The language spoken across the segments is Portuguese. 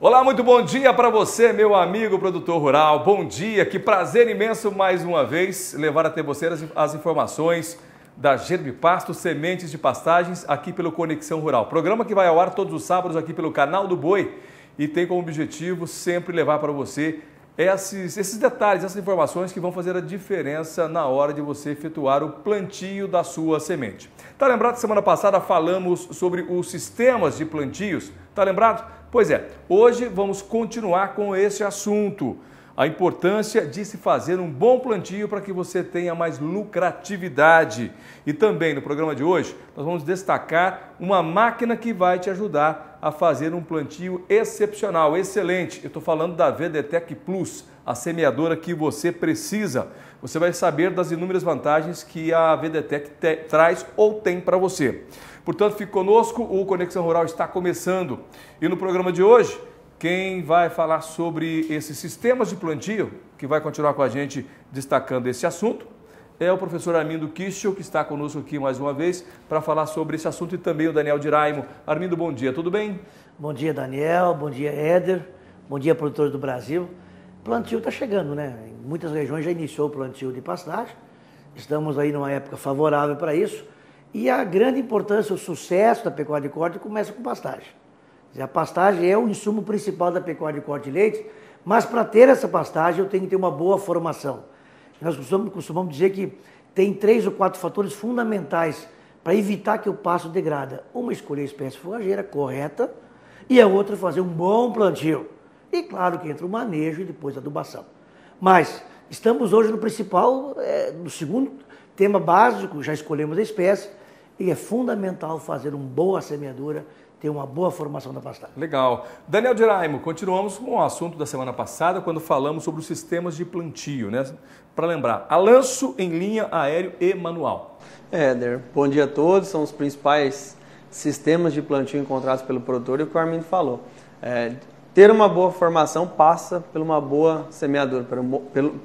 Olá, muito bom dia para você, meu amigo produtor rural. Bom dia, que prazer imenso mais uma vez levar até você as informações da Germipasto Sementes de Pastagens aqui pelo Conexão Rural. Programa que vai ao ar todos os sábados aqui pelo canal do Boi e tem como objetivo sempre levar para você esses detalhes, essas informações que vão fazer a diferença na hora de você efetuar o plantio da sua semente. Tá lembrado que semana passada falamos sobre os sistemas de plantios? Tá lembrado? Pois é, hoje vamos continuar com esse assunto, a importância de se fazer um bom plantio para que você tenha mais lucratividade. E também no programa de hoje nós vamos destacar uma máquina que vai te ajudar a fazer um plantio excepcional, excelente. Eu estou falando da VDTEC Plus, a semeadora que você precisa. Você vai saber das inúmeras vantagens que a VDTEC traz ou tem para você. Portanto, fique conosco, o Conexão Rural está começando. E no programa de hoje, quem vai falar sobre esses sistemas de plantio, que vai continuar com a gente destacando esse assunto, é o professor Armindo Kischel, que está conosco aqui mais uma vez para falar sobre esse assunto, e também o Daniel Diraimo. Armindo, bom dia, tudo bem? Bom dia, Daniel, bom dia, Éder, bom dia, produtores do Brasil. O plantio está chegando, né? Em muitas regiões já iniciou o plantio de pastagem, estamos aí numa época favorável para isso, e a grande importância, o sucesso da pecuária de corte começa com pastagem. A pastagem é o insumo principal da pecuária de corte de leite, mas para ter essa pastagem eu tenho que ter uma boa formação. Nós costumamos dizer que tem 3 ou 4 fatores fundamentais para evitar que o pasto degrada. Uma, escolher a espécie forageira correta, e a outra, fazer um bom plantio. E claro que entra o manejo e depois a adubação. Mas estamos hoje no principal, no segundo tema básico, já escolhemos a espécie, e é fundamental fazer uma boa semeadura, ter uma boa formação da pastagem. Legal. Daniel Diraimo, continuamos com o assunto da semana passada, quando falamos sobre os sistemas de plantio, né? Para lembrar, a lanço em linha, aéreo e manual. Éder, bom dia a todos. São os principais sistemas de plantio encontrados pelo produtor e o que o Armindo falou. Ter uma boa formação passa por uma boa semeadura,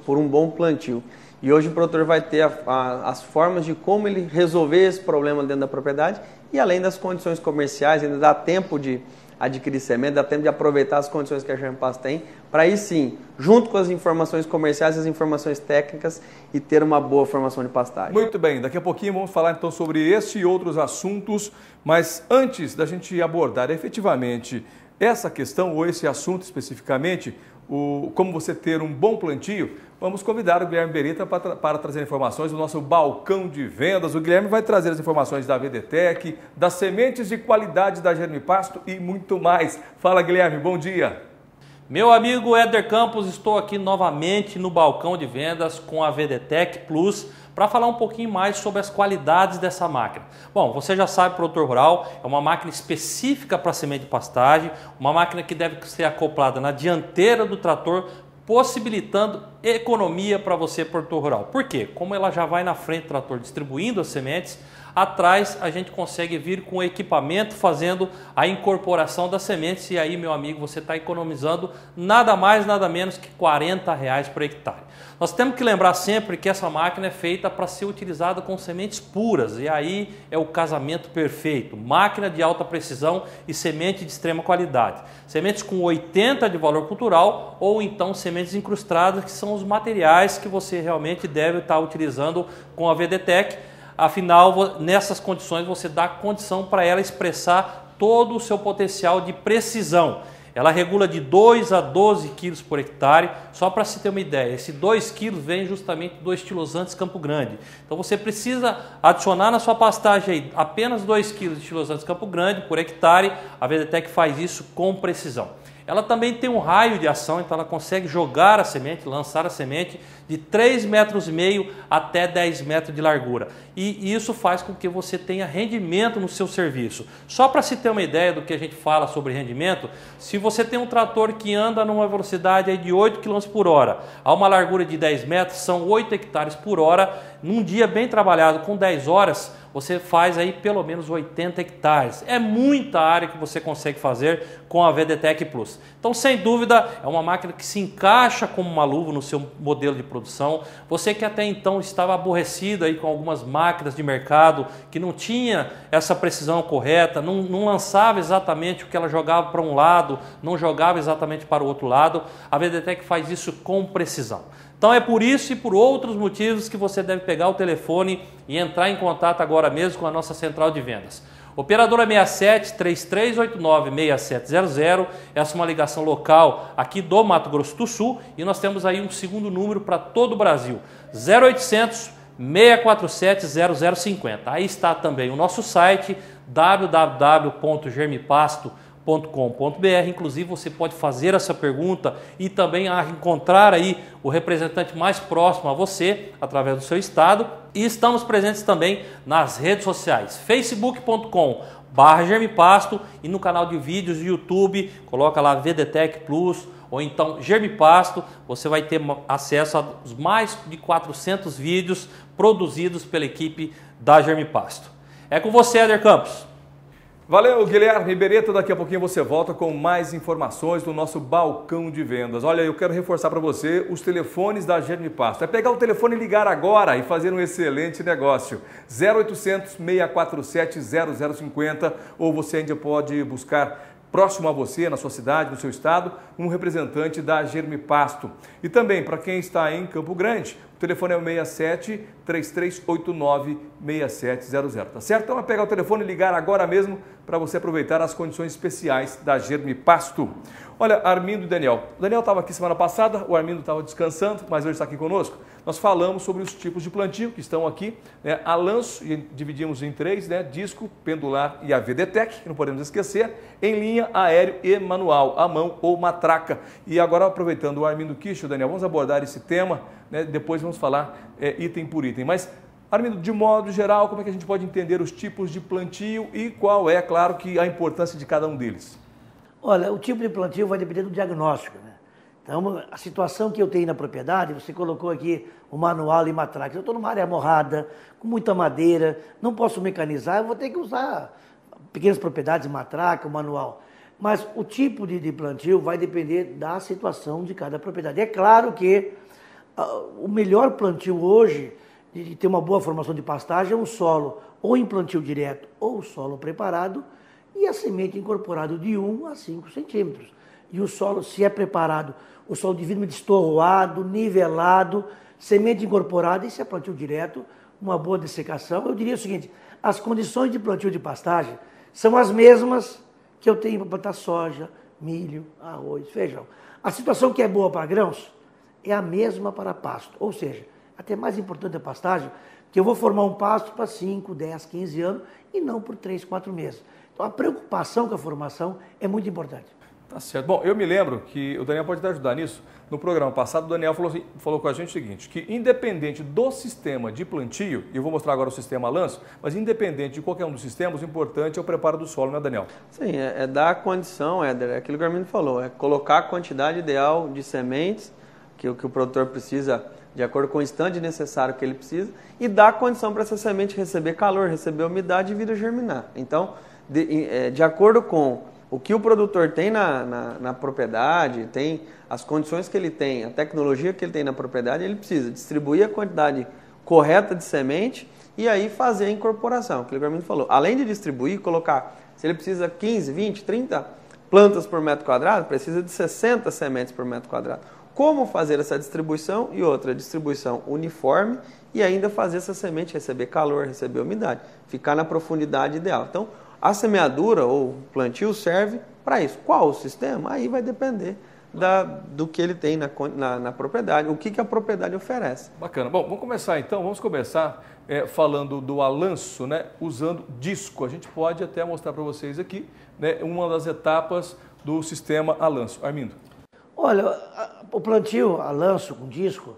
por um bom plantio. E hoje o produtor vai ter as formas de como ele resolver esse problema dentro da propriedade, e além das condições comerciais, ainda dá tempo de adquirir semente, dá tempo de aproveitar as condições que a Germipasto tem, para aí sim, junto com as informações comerciais e as informações técnicas, e ter uma boa formação de pastagem. Muito bem, daqui a pouquinho vamos falar então sobre esse e outros assuntos, mas antes da gente abordar efetivamente essa questão ou esse assunto especificamente, como você ter um bom plantio, vamos convidar o Guilherme Beretta para trazer informações do nosso balcão de vendas. O Guilherme vai trazer as informações da VDTEC, das sementes de qualidade da Germipasto e muito mais. Fala, Guilherme, bom dia. Meu amigo Éder Campos, estou aqui novamente no balcão de vendas com a VDTEC Plus para falar um pouquinho mais sobre as qualidades dessa máquina. Bom, você já sabe, produtor rural, é uma máquina específica para semente de pastagem, uma máquina que deve ser acoplada na dianteira do trator, possibilitando economia para você, produtor rural. Por quê? Como ela já vai na frente do trator distribuindo as sementes, atrás a gente consegue vir com o equipamento fazendo a incorporação das sementes, e aí, meu amigo, você está economizando nada mais, nada menos que R$40 por hectare. Nós temos que lembrar sempre que essa máquina é feita para ser utilizada com sementes puras, e aí é o casamento perfeito. Máquina de alta precisão e semente de extrema qualidade. Sementes com 80 de valor cultural ou então sementes incrustadas, que são os materiais que você realmente deve estar utilizando com a VDTEC. Afinal, nessas condições você dá condição para ela expressar todo o seu potencial de precisão. Ela regula de 2 a 12 quilos por hectare. Só para se ter uma ideia, esse 2 quilos vem justamente do estilosantes Campo Grande. Então você precisa adicionar na sua pastagem aí apenas 2 quilos de estilosantes Campo Grande por hectare. A VDTEC faz isso com precisão. Ela também tem um raio de ação, então ela consegue jogar a semente, lançar a semente de 3,5 metros até 10 metros de largura. E isso faz com que você tenha rendimento no seu serviço. Só para se ter uma ideia do que a gente fala sobre rendimento, se você tem um trator que anda numa velocidade aí de 8 km por hora, a uma largura de 10 metros, são 8 hectares por hora, num dia bem trabalhado com 10 horas, você faz aí pelo menos 80 hectares. É muita área que você consegue fazer com a VDTEC Plus. Então, sem dúvida, é uma máquina que se encaixa como uma luva no seu modelo de produção. Você que até então estava aborrecido aí com algumas máquinas de mercado, que não tinha essa precisão correta, não lançava exatamente o que ela jogava para um lado, não jogava exatamente para o outro lado, a VDTEC faz isso com precisão. Então é por isso e por outros motivos que você deve pegar o telefone e entrar em contato agora mesmo com a nossa central de vendas. Operadora 67 3389 6700, essa é uma ligação local aqui do Mato Grosso do Sul e nós temos aí um segundo número para todo o Brasil, 0800 647 0050. Aí está também o nosso site www.germipasto.com.br. Inclusive você pode fazer essa pergunta e também encontrar aí o representante mais próximo a você através do seu estado. E estamos presentes também nas redes sociais, facebook.com/germipasto e no canal de vídeos do YouTube, coloca lá VDTEC Plus ou então Germipasto, você vai ter acesso aos mais de 400 vídeos produzidos pela equipe da Germipasto. É com você, Éder Campos. Valeu, Guilherme Beretta. Daqui a pouquinho você volta com mais informações do nosso balcão de vendas. Olha, eu quero reforçar para você os telefones da Germipasto. É pegar o telefone e ligar agora e fazer um excelente negócio. 0800 647 0050 ou você ainda pode buscar próximo a você, na sua cidade, no seu estado, um representante da Germipasto. E também, para quem está em Campo Grande, o telefone é o 67 3389 6700, tá certo? Então é pegar o telefone e ligar agora mesmo para você aproveitar as condições especiais da Germipasto. Olha, Armindo e Daniel. O Daniel estava aqui semana passada, o Armindo estava descansando, mas hoje está aqui conosco. Nós falamos sobre os tipos de plantio que estão aqui, né? A Lanço, e dividimos em três, né? Disco, pendular e a VDTEC, que não podemos esquecer, em linha, aéreo e manual, a mão ou matraca. E agora, aproveitando o Armindo Kicho, Daniel, vamos abordar esse tema, né? Depois vamos falar item por item. Mas, Armindo, de modo geral, como é que a gente pode entender os tipos de plantio e qual é, claro, que a importância de cada um deles? Olha, o tipo de plantio vai depender do diagnóstico, né? Então, a situação que eu tenho na propriedade, você colocou aqui o manual e matraca. Eu estou numa área morrada, com muita madeira, não posso mecanizar, eu vou ter que usar pequenas propriedades, matraca, o manual. Mas o tipo de plantio vai depender da situação de cada propriedade. É claro que o melhor plantio hoje, de ter uma boa formação de pastagem, é um solo ou em plantio direto ou solo preparado e a semente incorporada de 1 a 5 centímetros. E o solo, se é preparado, o solo devidamente estorroado, nivelado, semente incorporada, e se é plantio direto, uma boa dessecação. Eu diria o seguinte, as condições de plantio de pastagem são as mesmas que eu tenho para plantar soja, milho, arroz, feijão. A situação que é boa para grãos é a mesma para pasto, ou seja, até mais importante a pastagem, que eu vou formar um pasto para 5, 10, 15 anos e não por 3, 4 meses. Então a preocupação com a formação é muito importante. Tá certo. Bom, eu me lembro que o Daniel pode te ajudar nisso. No programa passado, o Daniel falou com a gente o seguinte, que independente do sistema de plantio, e eu vou mostrar agora o sistema Lanço, mas independente de qualquer um dos sistemas, o importante é o preparo do solo, né, Daniel? Sim, é dar a condição, Éder, é aquilo que o Armindo falou, é colocar a quantidade ideal de sementes que o produtor precisa, de acordo com o estande necessário que ele precisa, e dar a condição para essa semente receber calor, receber umidade e vir a germinar. Então, de acordo com o que o produtor tem na propriedade, tem as condições que ele tem, a tecnologia que ele tem na propriedade, ele precisa distribuir a quantidade correta de semente e aí fazer a incorporação, aquilo que o Armindo falou. Além de distribuir, colocar, se ele precisa 15, 20, 30 plantas por metro quadrado, precisa de 60 sementes por metro quadrado. Como fazer essa distribuição e outra distribuição uniforme e ainda fazer essa semente receber calor, receber umidade, ficar na profundidade ideal. Então, a semeadura ou plantio serve para isso. Qual o sistema? Aí vai depender do que ele tem na propriedade, o que a propriedade oferece. Bacana. Bom, vamos começar então, falando do Alanço, né, usando disco. A gente pode até mostrar para vocês aqui, né, uma das etapas do sistema Alanço. Armindo. Olha, o plantio Alanço com disco,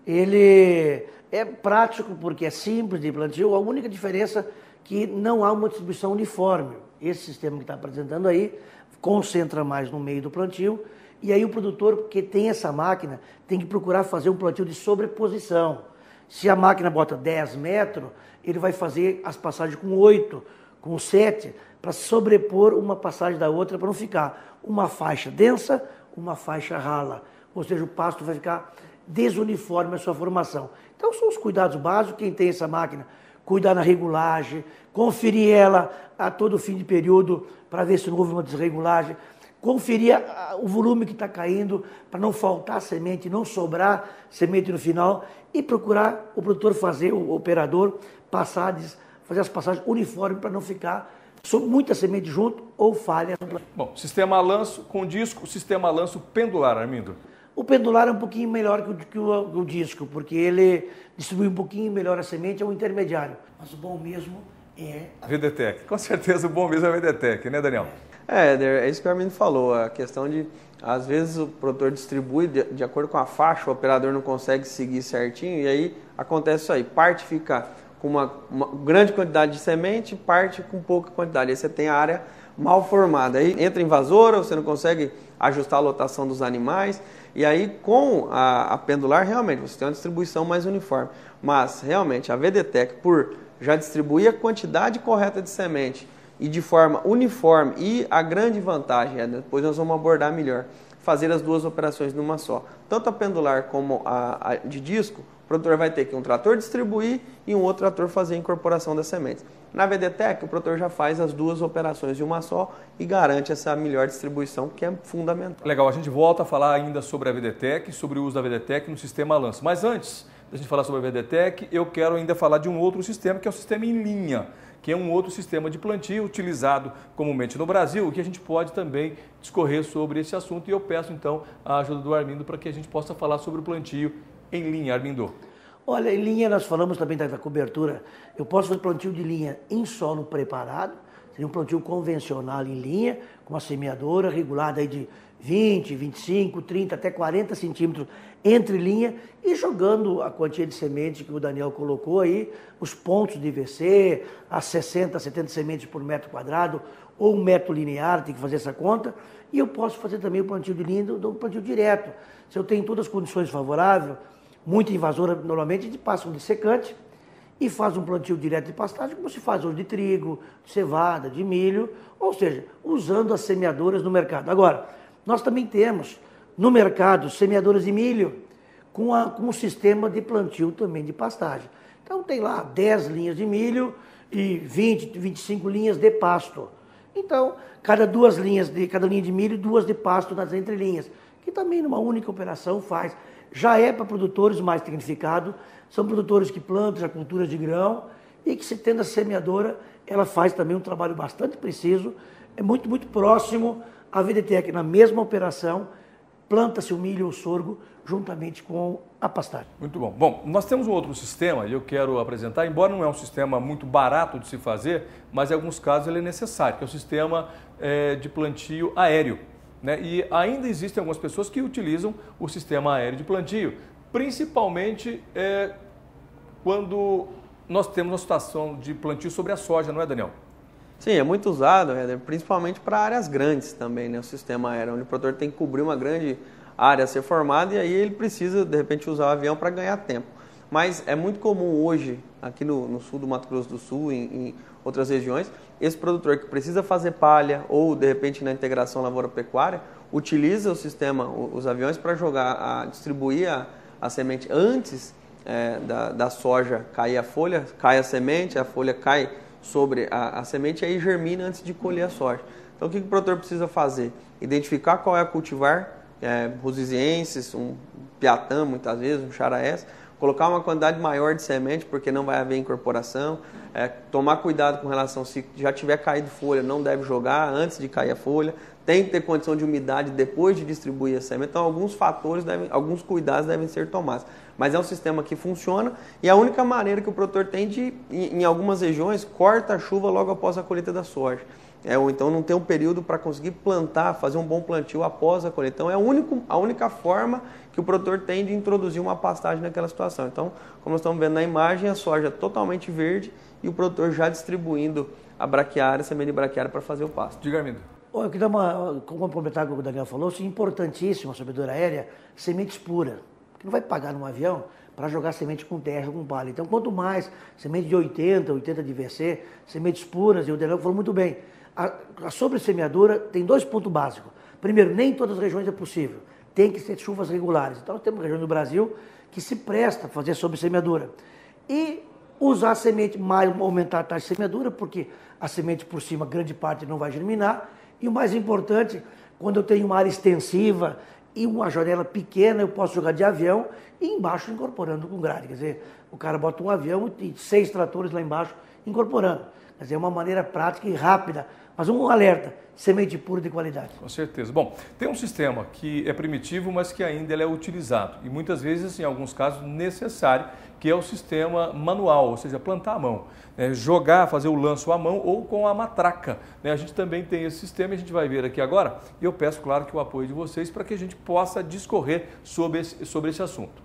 ele é prático porque é simples de plantio, a única diferença que não há uma distribuição uniforme. Esse sistema que está apresentando aí concentra mais no meio do plantio e aí o produtor que tem essa máquina tem que procurar fazer um plantio de sobreposição. Se a máquina bota 10 metros, ele vai fazer as passagens com 8, com 7, para sobrepor uma passagem da outra, para não ficar uma faixa densa, uma faixa rala. Ou seja, o pasto vai ficar desuniforme a sua formação. Então são os cuidados básicos. Quem tem essa máquina, cuidar na regulagem, conferir ela a todo fim de período para ver se não houve uma desregulagem, conferir o volume que está caindo para não faltar semente, não sobrar semente no final e procurar o produtor fazer, o operador, fazer as passagens uniformes para não ficar muita semente junto ou falha. Bom, sistema lanço com disco, sistema lanço pendular, Armindo. O pendular é um pouquinho melhor que o disco, porque ele distribui um pouquinho melhor a semente, é um intermediário. Mas o bom mesmo é a VDTEC. Com certeza o bom mesmo é a VDTEC, né, Daniel? É isso que o Armindo falou, a questão de, às vezes o produtor distribui de acordo com a faixa, o operador não consegue seguir certinho, e aí acontece isso aí, parte fica com uma grande quantidade de semente, parte com pouca quantidade, aí você tem a área mal formada, aí entra invasora, você não consegue ajustar a lotação dos animais, e aí com a pendular realmente você tem uma distribuição mais uniforme, mas realmente a VDTEC, por já distribuir a quantidade correta de semente e de forma uniforme, e a grande vantagem, depois nós vamos abordar melhor, fazer as duas operações numa só. Tanto a pendular como a de disco, o produtor vai ter que um trator distribuir e um outro trator fazer a incorporação das sementes. Na VDTEC, o produtor já faz as duas operações de uma só e garante essa melhor distribuição, que é fundamental. Legal, a gente volta a falar ainda sobre a VDTEC, sobre o uso da VDTEC no sistema lanço. Mas antes da gente falar sobre a VDTEC, eu quero ainda falar de um outro sistema, que é o sistema em linha, que é um outro sistema de plantio utilizado comumente no Brasil, que a gente pode também discorrer sobre esse assunto. E eu peço então a ajuda do Armindo para que a gente possa falar sobre o plantio em linha. Armindo. Olha, em linha nós falamos também da cobertura. Eu posso fazer plantio de linha em solo preparado, seria um plantio convencional em linha, com uma semeadora regulada aí de 20, 25, 30, até 40 centímetros entre linha e jogando a quantia de semente que o Daniel colocou aí, os pontos de IVC, as 60, 70 sementes por metro quadrado, ou um metro linear, tem que fazer essa conta. E eu posso fazer também o plantio de linha do plantio direto. Se eu tenho todas as condições favoráveis, muita invasora, normalmente a gente passa um dessecante e faz um plantio direto de pastagem, como se faz hoje de trigo, de cevada, de milho, ou seja, usando as semeadoras no mercado. Agora, nós também temos no mercado semeadoras de milho com um sistema de plantio também de pastagem. Então tem lá 10 linhas de milho e 20, 25 linhas de pasto. Então, cada linha de milho, 2 de pasto nas entrelinhas, que também numa única operação faz. Já é para produtores mais tecnificados, são produtores que plantam já culturas de grão e que, se tendo a semeadora, ela faz também um trabalho bastante preciso, é muito, muito próximo à VDTEC. Na mesma operação, planta-se o milho ou o sorgo juntamente com a pastagem. Muito bom. Bom, nós temos um outro sistema e eu quero apresentar, embora não é um sistema muito barato de se fazer, mas em alguns casos ele é necessário, que é o sistema de plantio aéreo. Né? E ainda existem algumas pessoas que utilizam o sistema aéreo de plantio, principalmente quando nós temos uma situação de plantio sobre a soja, não é, Daniel? Sim, é muito usado, principalmente para áreas grandes também, né? O sistema aéreo, onde o produtor tem que cobrir uma grande área a ser formada e aí ele precisa, de repente, usar o avião para ganhar tempo. Mas é muito comum hoje, aqui no sul do Mato Grosso do Sul, em outras regiões, esse produtor que precisa fazer palha ou, de repente, na integração lavoura-pecuária, utiliza o sistema, os aviões, para distribuir a semente antes da soja cair a folha, cai a semente, a folha cai sobre a semente e aí germina antes de colher a soja. Então, o que o produtor precisa fazer? Identificar qual é a cultivar, rosiziensis, um piatã, muitas vezes, um charaés, colocar uma quantidade maior de semente, porque não vai haver incorporação, tomar cuidado com relação, se já tiver caído folha, não deve jogar antes de cair a folha, tem que ter condição de umidade depois de distribuir a semente, então alguns cuidados devem ser tomados. Mas é um sistema que funciona e a única maneira que o produtor tem de, em algumas regiões, corta a chuva logo após a colheita da soja. Ou então não tem um período para conseguir plantar, fazer um bom plantio após a colheita. Então é a única forma que o produtor tem de introduzir uma pastagem naquela situação. Então, como nós estamos vendo na imagem, a soja totalmente verde e o produtor já distribuindo a braquiária, a semente de braquiária para fazer o pasto. Diga, Armindo. Eu queria complementar o que o Daniel falou, isso é importantíssimo, a semeadora aérea, sementes puras. porque não vai pagar num avião para jogar semente com terra, com palha. Então, quanto mais semente de 80 de VC, sementes puras, e o Delão falou muito bem, a sobressemeadura tem 2 pontos básicos. Primeiro, nem em todas as regiões é possível, tem que ser chuvas regulares. Então, nós temos regiões do Brasil que se presta a fazer sobressemeadura. E usar a semente, mais aumentar a taxa de semeadura, porque a semente por cima, grande parte não vai germinar. E o mais importante, quando eu tenho uma área extensiva e uma janela pequena, eu posso jogar de avião e embaixo incorporando com grade. Quer dizer, o cara bota um avião e 6 tratores lá embaixo incorporando. Quer dizer, é uma maneira prática e rápida. Mas um alerta, semente pura de qualidade. Com certeza. Bom, tem um sistema que é primitivo, mas que ainda ele é utilizado. E muitas vezes, em alguns casos, necessário, que é o sistema manual, ou seja, plantar à mão. Jogar, fazer o lanço à mão ou com a matraca. A gente também tem esse sistema e a gente vai ver aqui agora. E eu peço, claro, que o apoio de vocês para que a gente possa discorrer sobre esse assunto.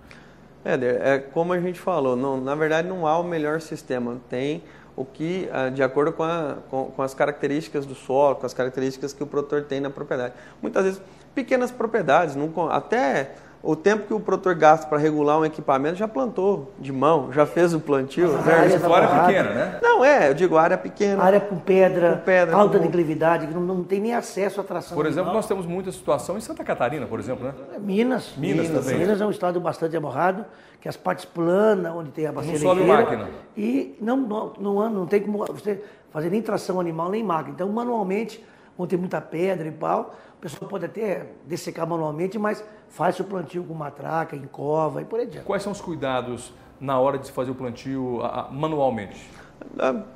Éder, como a gente falou, na verdade não há o melhor sistema. Tem o que, de acordo com as características do solo, com as características que o produtor tem na propriedade. Muitas vezes, pequenas propriedades, até o tempo que o produtor gasta para regular um equipamento, já plantou de mão, já fez o plantio. A área pequena, né? Não, eu digo área pequena. Área com pedra alta declividade, que não tem nem acesso à tração. Por exemplo, nós temos muita situação em Santa Catarina, por exemplo, né? Minas também. Minas é um estado bastante amorrado, que as partes planas, onde tem a bacia não sobe máquina. E não tem como você fazer nem tração animal, nem máquina. Então, manualmente, onde tem muita pedra e pau, o pessoal pode até dessecar manualmente, mas faz o plantio com matraca, em cova e por aí adiante. Quais são os cuidados na hora de se fazer o plantio manualmente?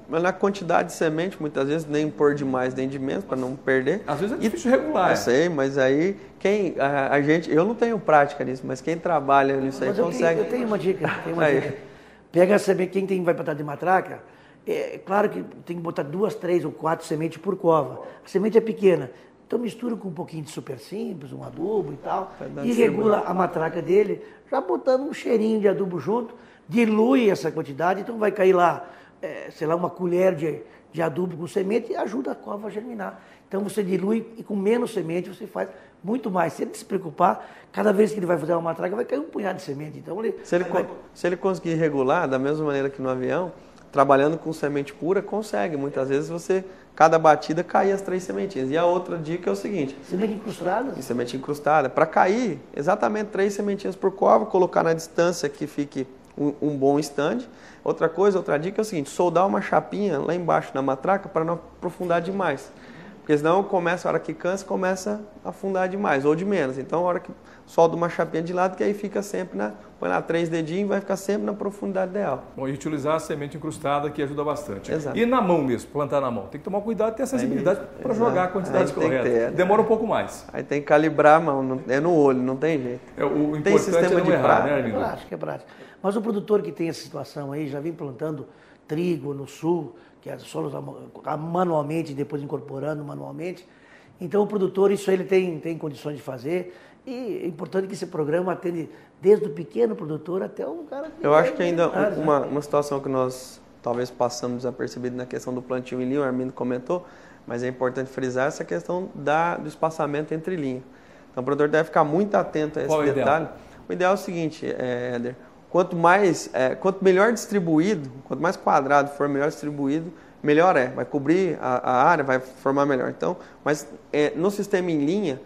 Na quantidade de semente, muitas vezes nem pôr de mais nem de menos, para não perder. Às vezes é difícil regular. Eu sei, mas aí eu não tenho prática nisso, mas quem trabalha nisso aí consegue. Eu tenho uma dica. Pega a semente, quem vai plantar de matraca, é claro que tem que botar 2, 3 ou 4 sementes por cova. A semente é pequena. Então mistura com um pouquinho de super simples, um adubo e tal, e regula a matraca dele, já botando um cheirinho de adubo junto, dilui essa quantidade, então vai cair lá, uma colher de adubo com semente e ajuda a cova a germinar. Então você dilui e com menos semente você faz muito mais. Se ele se preocupar, cada vez que ele vai fazer uma matraca vai cair um punhado de semente. Então se ele conseguir regular da mesma maneira que no avião, trabalhando com semente pura, consegue. Muitas vezes cada batida cai as 3 sementinhas. E a outra dica é o seguinte. Semente incrustada? Semente incrustada. Para cair exatamente 3 sementinhas por cova, colocar na distância que fique um bom stand. Outra dica é o seguinte, soldar uma chapinha lá embaixo na matraca para não aprofundar demais. Porque senão a hora que cansa, começa a afundar demais, ou de menos. Então, a hora que solda uma chapinha de lado, que aí fica sempre põe lá 3 dedinhos, vai ficar sempre na profundidade ideal. Bom, e utilizar a semente incrustada que ajuda bastante. Exato. E na mão mesmo, plantar na mão. Tem que tomar cuidado e ter a sensibilidade para jogar a quantidade correta. Demora um pouco mais. Aí tem que calibrar a mão, é no olho, não tem jeito. O importante é não errar, né, Arlindo? É prático. Mas o produtor que tem essa situação aí, já vem plantando trigo no sul, que é solos manualmente, depois incorporando manualmente. Então o produtor, isso ele tem condições de fazer. E é importante que esse programa atende desde o pequeno produtor até o cara... Eu acho que ainda uma situação que nós talvez passamos desapercebido na questão do plantio em linha, o Armindo comentou, mas é importante frisar essa questão do espaçamento entre linhas. Então o produtor deve ficar muito atento a esse detalhe. O ideal é o seguinte, Éder, quanto melhor distribuído, quanto mais quadrado for, melhor distribuído, melhor é. Vai cobrir a área, vai formar melhor. Então, mas no sistema em linha,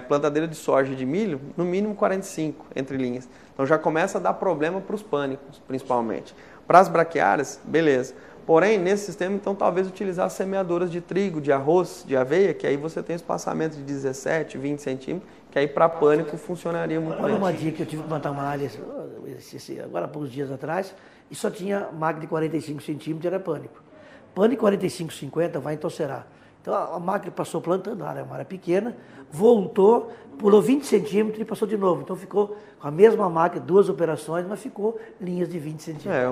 plantadeira de soja e de milho, no mínimo 45 entre linhas. Então já começa a dar problema para os pânicos, principalmente. Para as braquiárias, beleza. Porém, nesse sistema, então, talvez utilizar semeadoras de trigo, de arroz, de aveia, que aí você tem espaçamento de 17, 20 centímetros, que aí para pânico funcionaria muito bem. Olha uma dica, eu tive que plantar uma área agora há poucos dias atrás, e só tinha máquina de 45 centímetros, era pânico. Pânico 45, 50 vai entorcerar. Então a máquina passou plantando, uma área pequena, voltou, pulou 20 centímetros e passou de novo. Então ficou com a mesma máquina, 2 operações, mas ficou linhas de 20 centímetros.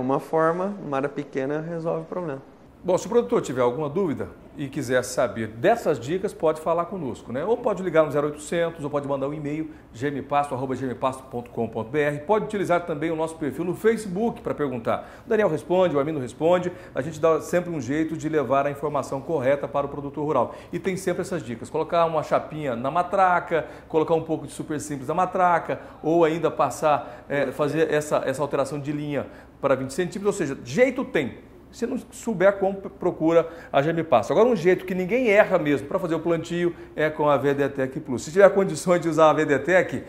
Uma área pequena resolve o problema. Bom, se o produtor tiver alguma dúvida e quiser saber dessas dicas, pode falar conosco, né? Ou pode ligar no 0800, ou pode mandar um e-mail, gmpasto@gmpasto.com.br. Pode utilizar também o nosso perfil no Facebook para perguntar. O Daniel responde, o Armindo responde. A gente dá sempre um jeito de levar a informação correta para o produtor rural. E tem sempre essas dicas. Colocar uma chapinha na matraca, colocar um pouco de super simples na matraca, ou ainda passar, fazer essa alteração de linha para 20 centímetros. Ou seja, jeito tem. Se não souber como, procura a Gemipasto. Agora, um jeito que ninguém erra mesmo para fazer o plantio é com a VDTEC Plus. Se tiver condições de usar a VDTEC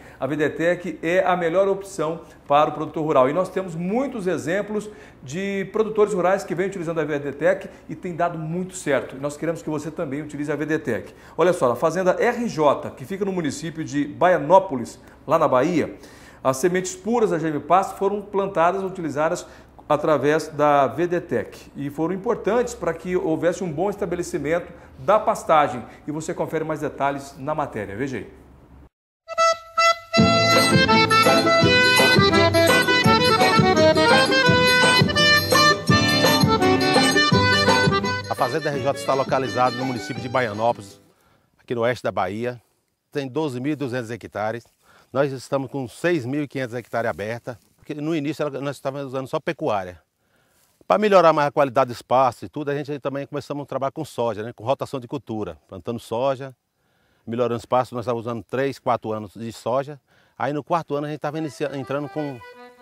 é a melhor opção para o produtor rural. E nós temos muitos exemplos de produtores rurais que vêm utilizando a VDTEC e tem dado muito certo. E nós queremos que você também utilize a VDTEC. Olha só, a fazenda RJ, que fica no município de Baianópolis, lá na Bahia, as sementes puras da Gemipasto foram plantadas e utilizadas através da VDTEC e foram importantes para que houvesse um bom estabelecimento da pastagem. E você confere mais detalhes na matéria. Veja aí. A Fazenda RJ está localizada no município de Baianópolis, aqui no oeste da Bahia. Tem 12.200 hectares. Nós estamos com 6.500 hectares abertas. No início nós estávamos usando só pecuária. Para melhorar mais a qualidade do espaço e tudo, a gente também começamos a trabalhar com soja, né? Com rotação de cultura, plantando soja, melhorando o espaço. Nós estávamos usando 3, 4 anos de soja. Aí no quarto ano a gente estava entrando com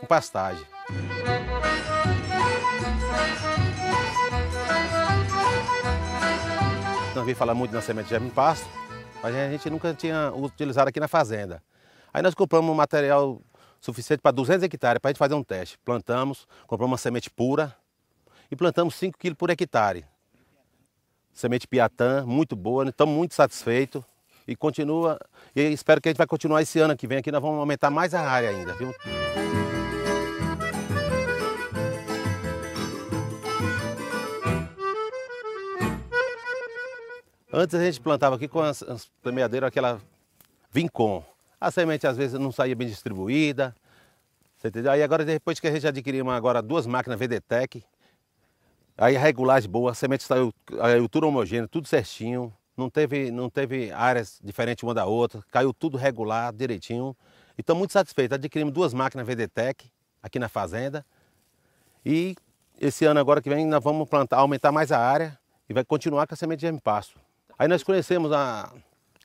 pastagem. Nós vimos falar muito na semente de Gemipasto, mas a gente nunca tinha utilizado aqui na fazenda. Aí nós compramos um material suficiente para 200 hectares para a gente fazer um teste. Plantamos, compramos uma semente pura e plantamos 5 kg por hectare. Semente Piatã, muito boa, estamos muito satisfeitos e continua. E espero que a gente vai continuar esse ano que vem aqui, nós vamos aumentar mais a área ainda, viu? Antes a gente plantava aqui com as semeadeiras, aquela Vincom. A semente às vezes não saía bem distribuída, você entendeu? Aí agora depois que a gente adquiriu agora 2 máquinas VDTEC, aí a regulagem boa, a semente saiu tudo homogêneo, tudo certinho, não teve áreas diferentes uma da outra, caiu tudo regular, direitinho. E estamos muito satisfeitos, adquirimos 2 máquinas VDTEC aqui na fazenda e esse ano agora que vem nós vamos aumentar mais a área e vai continuar com a semente de Gemipasto. Aí nós conhecemos a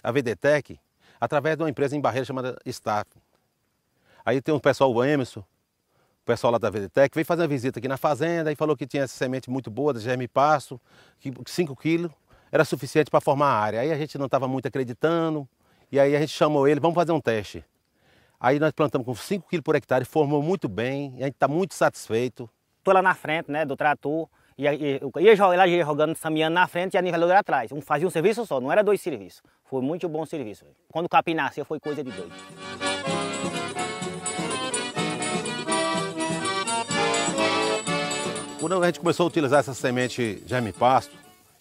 VDTEC através de uma empresa em Barreira chamada Staff. Aí tem um pessoal, o Emerson, o pessoal lá da VDTEC, veio fazer uma visita aqui na fazenda e falou que tinha essa semente muito boa, da Gemipasto, que 5 quilos era suficiente para formar a área. Aí a gente não estava muito acreditando, e aí a gente chamou ele, vamos fazer um teste. Aí nós plantamos com 5 quilos por hectare, formou muito bem, e a gente está muito satisfeito. Estou lá na frente, né, do trator, ia jogando, caminhando na frente e a niveladora atrás. Fazia um serviço só, não era 2 serviços. Foi muito bom o serviço. Quando o capim nasceu foi coisa de doido. Quando a gente começou a utilizar essa semente Gemipasto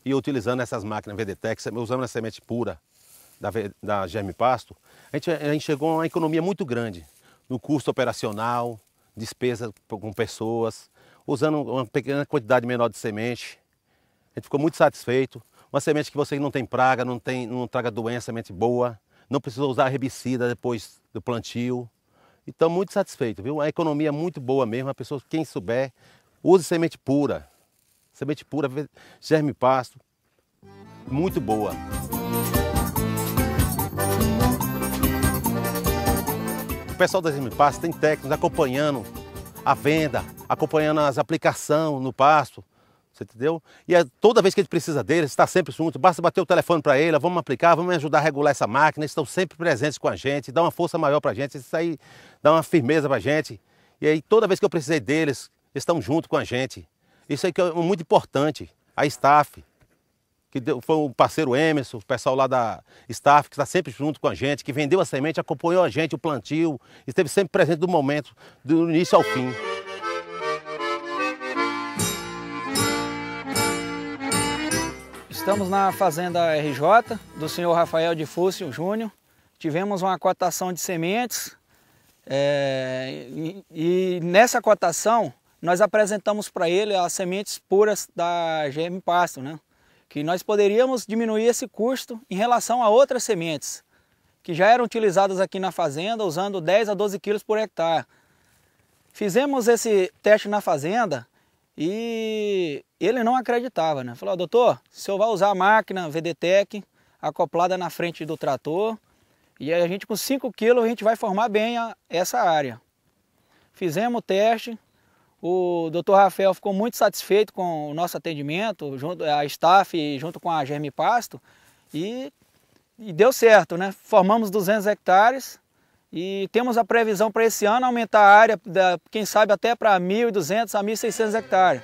e utilizando essas máquinas VDTEC, usando a semente pura da Gemipasto, a gente chegou a uma economia muito grande no custo operacional, despesa com pessoas, usando uma pequena quantidade menor de semente. A gente ficou muito satisfeito. Uma semente que você não tem praga, não traga doença, semente boa, não precisa usar herbicida depois do plantio. E estamos muito satisfeitos, viu? A economia é muito boa mesmo, a pessoa, quem souber, use semente pura. Semente pura, Gemipasto, muito boa. O pessoal da Gemipasto tem técnicos acompanhando a venda, acompanhando as aplicações no pasto, você entendeu? E toda vez que a gente precisa deles, está sempre junto, basta bater o telefone para ele, vamos aplicar, vamos ajudar a regular essa máquina, eles estão sempre presentes com a gente, dá uma força maior para a gente, isso aí dá uma firmeza para a gente. E aí toda vez que eu precisei deles, eles estão junto com a gente. Isso aí que é muito importante, a Staff, que foi o parceiro Emerson, o pessoal lá da Staff, que está sempre junto com a gente, que vendeu a semente, acompanhou a gente, o plantio, esteve sempre presente do momento, do início ao fim. Estamos na fazenda RJ, do senhor Rafael de Fúcio Júnior. Tivemos uma cotação de sementes e nessa cotação nós apresentamos para ele as sementes puras da GM Pasto, né? Que nós poderíamos diminuir esse custo em relação a outras sementes, que já eram utilizadas aqui na fazenda, usando 10 a 12 quilos por hectare. Fizemos esse teste na fazenda e ele não acreditava, né? Falou, doutor, o senhor vai usar a máquina VDTEC acoplada na frente do trator e a gente com 5 quilos a gente vai formar bem essa área. Fizemos o teste, o doutor Rafael ficou muito satisfeito com o nosso atendimento, junto a staff junto com a GM Pasto e deu certo, né? Formamos 200 hectares e temos a previsão para esse ano aumentar a área, quem sabe até para 1.200 a 1.600 hectares.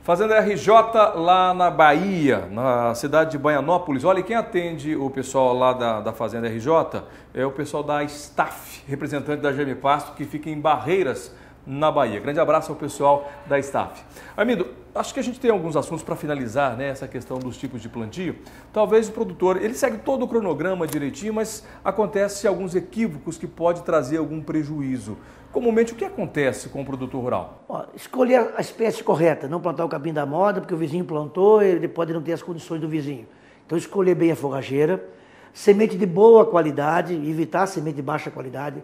Fazenda RJ lá na Bahia, na cidade de Baianópolis. Olha, quem atende o pessoal lá da Fazenda RJ é o pessoal da Staff, representante da GM Pasto, que fica em Barreiras, na Bahia. Grande abraço ao pessoal da Staff. Armindo, acho que a gente tem alguns assuntos para finalizar, né? Essa questão dos tipos de plantio. Talvez o produtor, ele segue todo o cronograma direitinho, mas acontece alguns equívocos que pode trazer algum prejuízo. Comumente, o que acontece com o produtor rural? Escolher a espécie correta, não plantar o capim da moda, porque o vizinho plantou, ele pode não ter as condições do vizinho. Então, escolher bem a forrageira, semente de boa qualidade, evitar semente de baixa qualidade,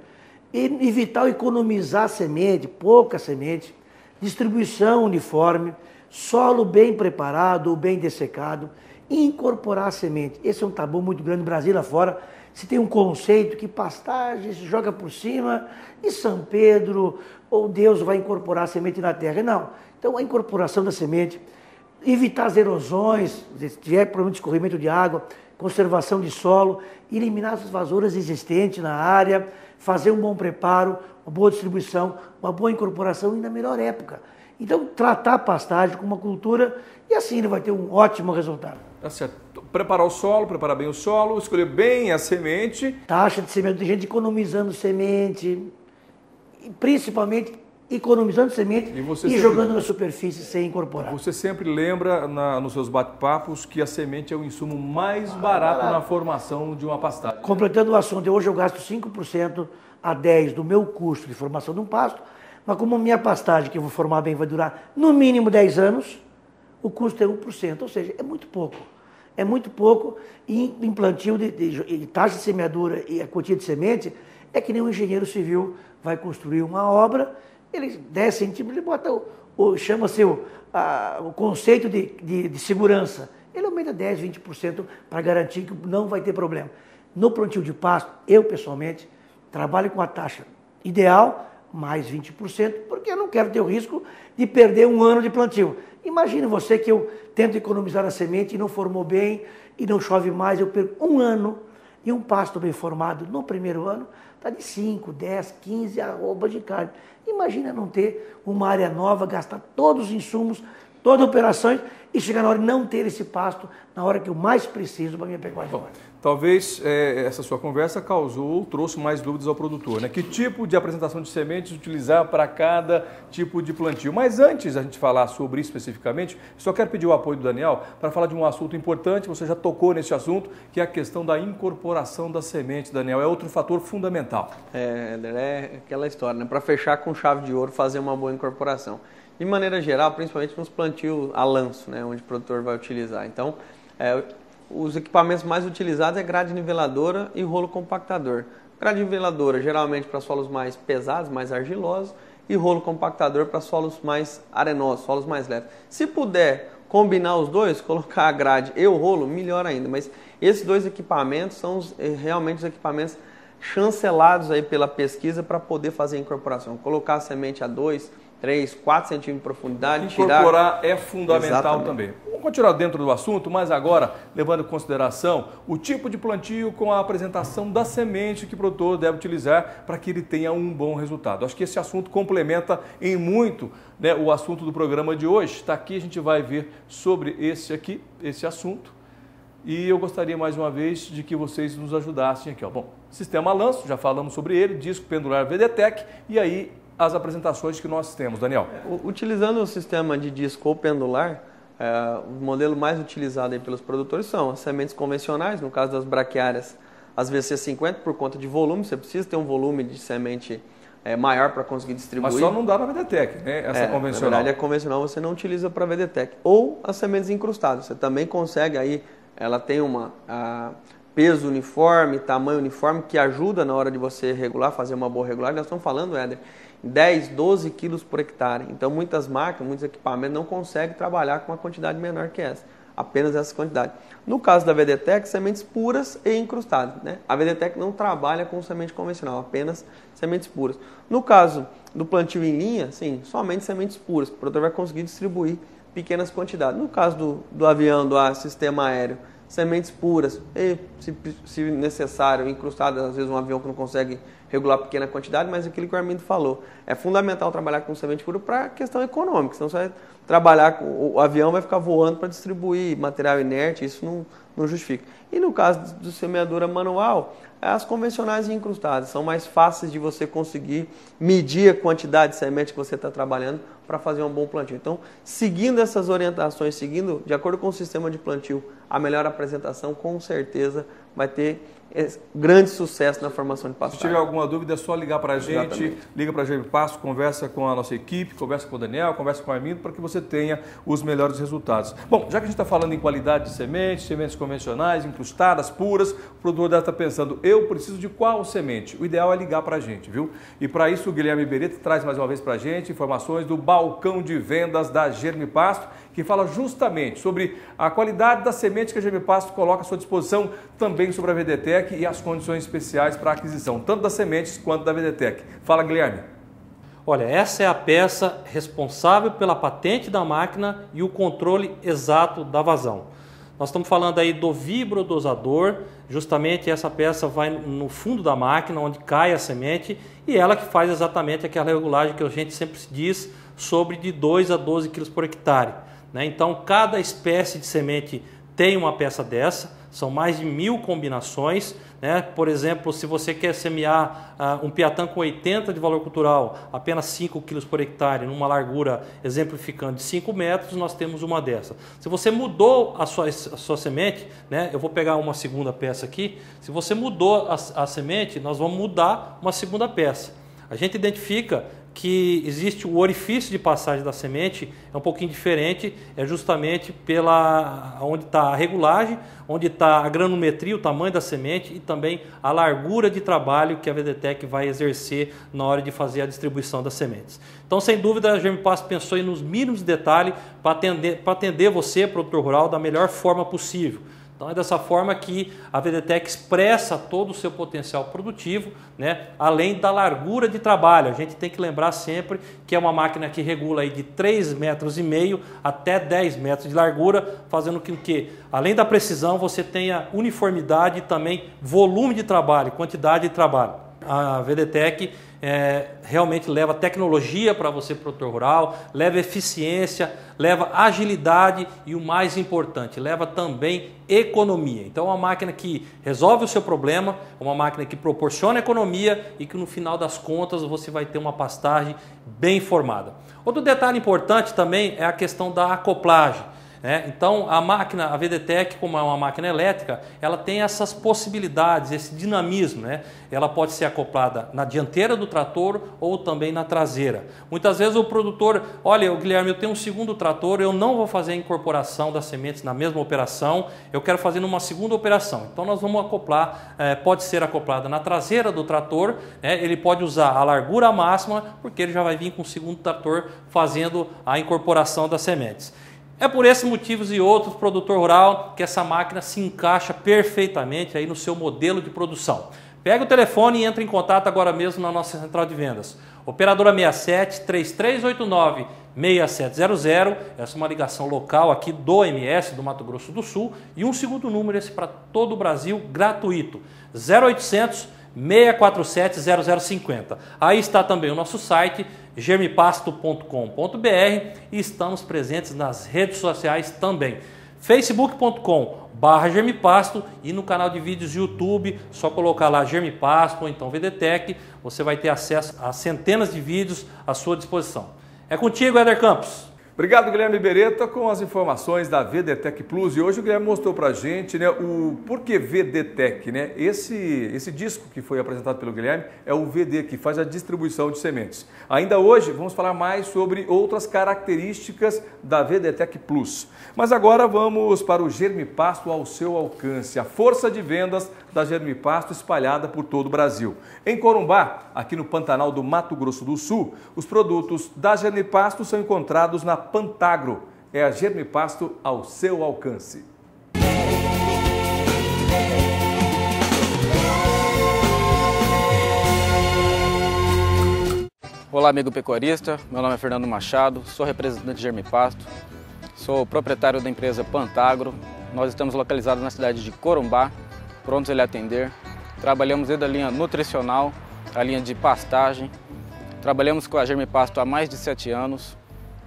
evitar economizar semente, pouca semente, distribuição uniforme, solo bem preparado ou bem dessecado, e incorporar a semente. Esse é um tabu muito grande no Brasil lá fora. Se tem um conceito que pastagem se joga por cima e São Pedro ou Deus vai incorporar a semente na terra. Não. Então a incorporação da semente, evitar as erosões, se tiver problema de escorrimento de água, conservação de solo, eliminar as vassouras existentes na área, fazer um bom preparo, uma boa distribuição, uma boa incorporação e na melhor época. Então tratar a pastagem como uma cultura e assim ele vai ter um ótimo resultado. Tá certo. Preparar o solo, preparar bem o solo, escolher bem a semente. Taxa de semente, tem gente economizando semente, principalmente economizando semente e jogando na superfície sem incorporar. Você sempre lembra nos seus bate-papos que a semente é o insumo mais barato na formação de uma pastagem. Completando o assunto, hoje eu gasto 5% a 10% do meu custo de formação de um pasto, mas como a minha pastagem que eu vou formar bem vai durar no mínimo 10 anos, o custo é 1%, ou seja, é muito pouco. É muito pouco e em plantio de taxa de semeadura e a quantia de semente é que nem um engenheiro civil vai construir uma obra, ele 10 centímetros, ele bota chama-se o conceito de segurança. Ele aumenta 10, 20% para garantir que não vai ter problema. No plantio de pasto, eu pessoalmente trabalho com a taxa ideal, mais 20%, porque eu não quero ter o risco de perder um ano de plantio. Imagine você que eu tento economizar a semente e não formou bem, e não chove mais, eu perco um ano, e um pasto bem formado no primeiro ano está de 5, 10, 15 arrobas de carne. Imagina não ter uma área nova, gastar todos os insumos, todas as operações, e chegar na hora de não ter esse pasto na hora que eu mais preciso para a minha pecuária. Bom, talvez essa sua conversa trouxe mais dúvidas ao produtor, né? Que tipo de apresentação de sementes utilizar para cada tipo de plantio. Mas antes da gente falar sobre isso especificamente, só quero pedir o apoio do Daniel para falar de um assunto importante, você já tocou nesse assunto, que é a questão da incorporação da semente, Daniel. É outro fator fundamental. É aquela história, né? Para fechar com chave de ouro, fazer uma boa incorporação. De maneira geral, principalmente nos plantios a lanço, né? Onde o produtor vai utilizar. Então, os equipamentos mais utilizados é grade niveladora e rolo compactador. Grade niveladora geralmente para solos mais pesados, mais argilosos, e rolo compactador para solos mais arenosos, solos mais leves. Se puder combinar os dois, colocar a grade e o rolo, melhor ainda. Mas esses dois equipamentos são realmente os equipamentos chancelados aí pela pesquisa para poder fazer a incorporação. Colocar a semente a 2, 3, 4 centímetros de profundidade. Incorporar é fundamental. Exatamente. Também. Vamos continuar dentro do assunto, mas agora levando em consideração o tipo de plantio com a apresentação da semente que o produtor deve utilizar para que ele tenha um bom resultado. Acho que esse assunto complementa em muito, né, o assunto do programa de hoje. Está aqui, a gente vai ver sobre esse assunto. E eu gostaria mais uma vez de que vocês nos ajudassem aqui. Bom, sistema lanço, já falamos sobre ele, disco pendular VDTEC, e aí as apresentações que nós temos, Daniel. Utilizando o sistema de disco ou pendular, O modelo mais utilizado aí pelos produtores são as sementes convencionais, no caso das braquiárias, as VC50, por conta de volume, você precisa ter um volume de semente maior para conseguir distribuir. Mas só não dá para VDTEC, né? Essa convencional. Na verdade, a convencional você não utiliza para VDTEC. Ou as sementes incrustadas, você também consegue aí, ela tem peso uniforme, tamanho uniforme, que ajuda na hora de você regular, fazer uma boa regulagem. Nós estamos falando, Éder, 10, 12 quilos por hectare. Então, muitas máquinas, muitos equipamentos não conseguem trabalhar com uma quantidade menor que essa. Apenas essa quantidade. No caso da VDTEC, sementes puras e incrustadas, né? A VDTEC não trabalha com semente convencional, apenas sementes puras. No caso do plantio em linha, sim, somente sementes puras. O produtor vai conseguir distribuir pequenas quantidades. No caso do avião, do sistema aéreo, sementes puras e, se necessário, incrustadas, às vezes um avião que não consegue regular pequena quantidade, mas aquilo que o Armindo falou, é fundamental trabalhar com semente pura para questão econômica, senão você vai trabalhar com o avião, vai ficar voando para distribuir material inerte, isso não justifica. E no caso do semeadura manual, as convencionais e incrustadas são mais fáceis de você conseguir medir a quantidade de semente que você está trabalhando para fazer um bom plantio. Então, seguindo essas orientações, seguindo de acordo com o sistema de plantio, a melhor apresentação, com certeza vai ter grande sucesso na formação de pastagem. Se tiver alguma dúvida, é só ligar para a gente. Exatamente. Liga para a GM Pasto, conversa com a nossa equipe, conversa com o Daniel, conversa com o Armindo, para que você tenha os melhores resultados. Bom, já que a gente está falando em qualidade de sementes convencionais, incrustadas, puras, o produtor deve estar pensando, eu preciso de qual semente? O ideal é ligar para a gente, viu? E para isso o Guilherme Beretta traz mais uma vez para a gente informações do balcão de vendas da GM Pasto, que fala justamente sobre a qualidade da semente que a GM Pasto coloca à sua disposição, também sobre a VDTEC e as condições especiais para a aquisição, tanto das sementes quanto da VDTEC. Fala, Guilherme. Olha, essa é a peça responsável pela patente da máquina e o controle exato da vazão. Nós estamos falando aí do vibrodosador, justamente essa peça vai no fundo da máquina, onde cai a semente, e ela que faz exatamente aquela regulagem que a gente sempre diz sobre de 2 a 12 quilos por hectare. Então, cada espécie de semente tem uma peça dessa, são mais de 1000 combinações. Por exemplo, se você quer semear um piatã com 80 de valor cultural, apenas 5 quilos por hectare, numa largura, exemplificando, de 5 metros, nós temos uma dessa. Se você mudou a sua semente, eu vou pegar uma segunda peça aqui, se você mudou a semente, nós vamos mudar uma segunda peça. A gente identifica que existe o orifício de passagem da semente, é um pouquinho diferente, é justamente onde está a regulagem, onde está a granulometria, o tamanho da semente e também a largura de trabalho que a VDTEC vai exercer na hora de fazer a distribuição das sementes. Então, sem dúvida, a GM Pasto pensou nos mínimos detalhes para atender você, produtor rural, da melhor forma possível. Então é dessa forma que a VDTEC expressa todo o seu potencial produtivo, além da largura de trabalho. A gente tem que lembrar sempre que é uma máquina que regula aí de 3,5 metros até 10 metros de largura, fazendo com que, além da precisão, você tenha uniformidade e também volume de trabalho, quantidade de trabalho. A VDTEC realmente leva tecnologia para você, produtor rural, leva eficiência, leva agilidade e o mais importante, leva também economia. Então é uma máquina que resolve o seu problema, uma máquina que proporciona economia e que no final das contas você vai ter uma pastagem bem formada. Outro detalhe importante também é a questão da acoplagem. Então a máquina, a VDTEC, como é uma máquina elétrica, ela tem essas possibilidades, esse dinamismo. Ela pode ser acoplada na dianteira do trator ou também na traseira. Muitas vezes o produtor, olha, Guilherme, eu tenho um segundo trator, eu não vou fazer a incorporação das sementes na mesma operação, eu quero fazer numa segunda operação. Então nós vamos acoplar, pode ser acoplada na traseira do trator, ele pode usar a largura máxima, porque ele já vai vir com o segundo trator fazendo a incorporação das sementes. É por esses motivos e outros, produtor rural, que essa máquina se encaixa perfeitamente aí no seu modelo de produção. Pega o telefone e entra em contato agora mesmo na nossa central de vendas. Operadora 67 3389 6700, essa é uma ligação local aqui do MS do Mato Grosso do Sul, e um segundo número, esse para todo o Brasil, gratuito, 0800 647 0050. Aí está também o nosso site, germipasto.com.br, e estamos presentes nas redes sociais também. facebook.com/germipasto e no canal de vídeos YouTube, só colocar lá Germipasto ou então VDTEC, você vai ter acesso a centenas de vídeos à sua disposição. É contigo, Éder Campos. Obrigado, Guilherme Beretta, com as informações da VDTech Plus. E hoje o Guilherme mostrou pra gente, né, o porquê VDTech, né? Esse disco que foi apresentado pelo Guilherme é o VD, que faz a distribuição de sementes. Ainda hoje vamos falar mais sobre outras características da VDTech Plus. Mas agora vamos para o Germipasto ao seu alcance, a força de vendas da Germipasto espalhada por todo o Brasil. Em Corumbá, aqui no Pantanal do Mato Grosso do Sul, os produtos da Germipasto são encontrados na Pantagro. É a Germipasto ao seu alcance. Olá, amigo pecuarista, meu nome é Fernando Machado, sou representante de Germipasto, sou proprietário da empresa Pantagro. Nós estamos localizados na cidade de Corumbá, prontos a lhe atender. Trabalhamos desde a linha nutricional, a linha de pastagem. Trabalhamos com a Germipasto há mais de 7 anos,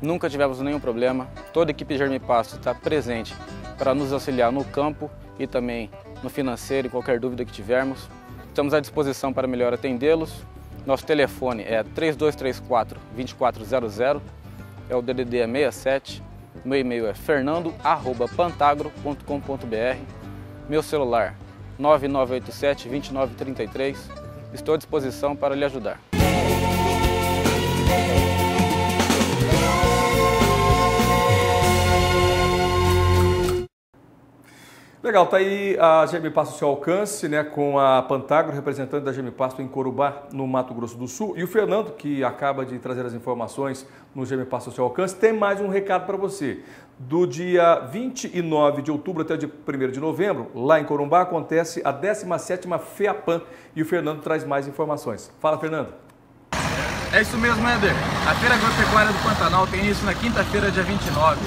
nunca tivemos nenhum problema. Toda a equipe Germipasto está presente para nos auxiliar no campo e também no financeiro e qualquer dúvida que tivermos. Estamos à disposição para melhor atendê-los. Nosso telefone é 3234-2400, é o DDD é 67, meu e-mail é fernando@pantagro.com.br, meu celular 9987-2933, estou à disposição para lhe ajudar. Legal, tá aí a Germipasto ao seu alcance, né, com a Pantagro, representante da Germipasto em Corumbá, no Mato Grosso do Sul. E o Fernando, que acaba de trazer as informações no Germipasto ao seu alcance, tem mais um recado para você. Do dia 29 de outubro até o dia 1º de novembro, lá em Corumbá, acontece a 17ª FEAPAN e o Fernando traz mais informações. Fala, Fernando. É isso mesmo, Éder. A Feira Agropecuária do Pantanal tem início na quinta-feira, dia 29.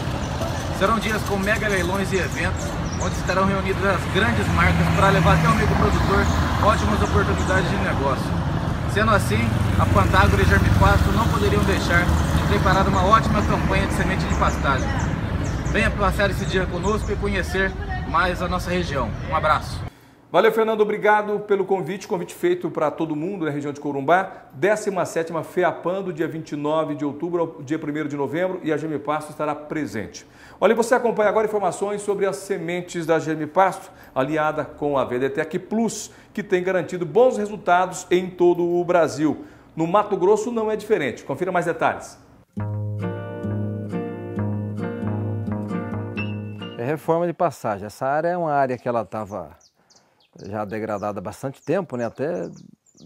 Serão dias com mega leilões e eventos, onde estarão reunidas as grandes marcas para levar até o amigo produtor ótimas oportunidades de negócio. Sendo assim, a Pantagro e a Germipasto não poderiam deixar de preparar uma ótima campanha de semente de pastagem. Venha passar esse dia conosco e conhecer mais a nossa região. Um abraço. Valeu, Fernando. Obrigado pelo convite feito para todo mundo na região de Corumbá. 17ª FEAPAN, do dia 29 de outubro ao dia 1º de novembro, e a Germipasto estará presente. Olha, você acompanha agora informações sobre as sementes da Germipasto, aliada com a VDTech Plus, que tem garantido bons resultados em todo o Brasil. No Mato Grosso não é diferente. Confira mais detalhes. É reforma de pastagem. Essa área é uma área que ela estava já degradada há bastante tempo, né? Até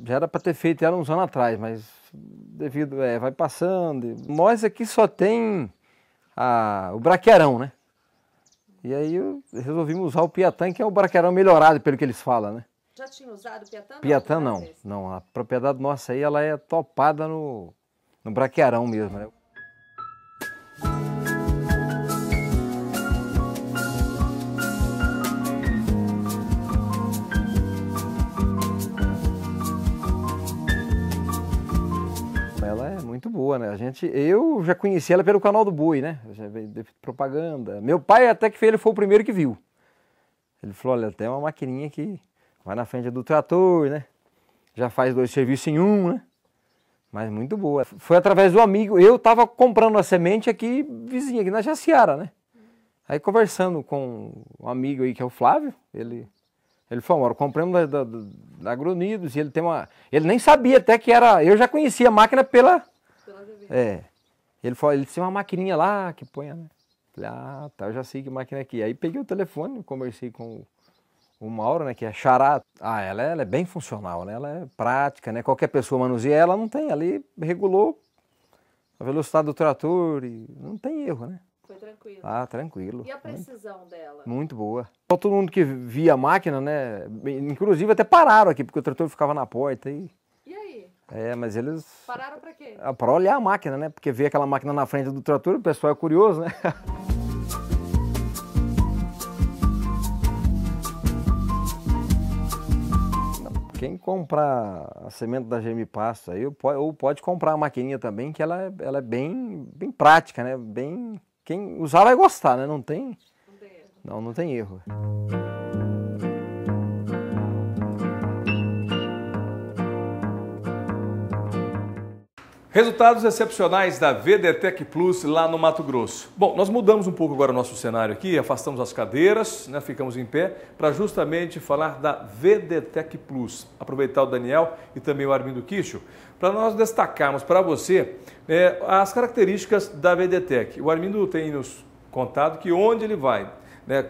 já era para ter feito ela uns anos atrás, mas devido, vai passando. Nós aqui só tem o braqueirão, né? E aí resolvimos usar o Piatã, que é o braqueirão melhorado, pelo que eles falam, né? Já tinha usado o Piatã? Piatã não, não. A propriedade nossa aí, ela é topada no braqueirão mesmo, né? Ela é muito boa, né? Eu já conheci ela pelo canal do Boi, né? Já veio de propaganda. Meu pai até que fez, ele foi o primeiro que viu. Ele falou, olha, tem uma maquininha que vai na frente do trator, né? Já faz 2 serviços em um, né? Mas muito boa. Foi através do amigo. Eu estava comprando a semente aqui, vizinha, aqui na Jaciara, né? Aí conversando com um amigo aí, que é o Flávio, ele falou, amor, compramos da Agronidos, e ele tem uma... Ele nem sabia até que era... Eu já conhecia a máquina pela TV. Ele falou, ele tem uma maquininha lá que põe, né? Falei, tá, eu já sei que máquina é aqui. Aí peguei o telefone, conversei com o Mauro, né, que é xará. Ela é bem funcional, né? Ela é prática, né? Qualquer pessoa manuseia ela, não tem. Ali regulou a velocidade do trator e não tem erro, né? Foi tranquilo. Tranquilo. E a precisão dela? Muito boa. Todo mundo que via a máquina, né? Inclusive até pararam aqui, porque o trator ficava na porta. E aí? Mas eles... Pararam pra quê? Para olhar a máquina, né? Porque ver aquela máquina na frente do trator, o pessoal é curioso, né? Quem comprar a semente da Germipasto aí, ou pode comprar a maquininha também, que ela é bem prática, né? Quem usar vai gostar, né? Não tem erro. Não tem erro. Resultados excepcionais da VDTEC Plus lá no Mato Grosso. Bom, nós mudamos um pouco agora o nosso cenário aqui, afastamos as cadeiras, né, ficamos em pé, para justamente falar da VDTEC Plus. Aproveitar o Daniel e também o Armindo Quicho, para nós destacarmos para você as características da VDTEC. O Armindo tem nos contado que onde ele vai, né,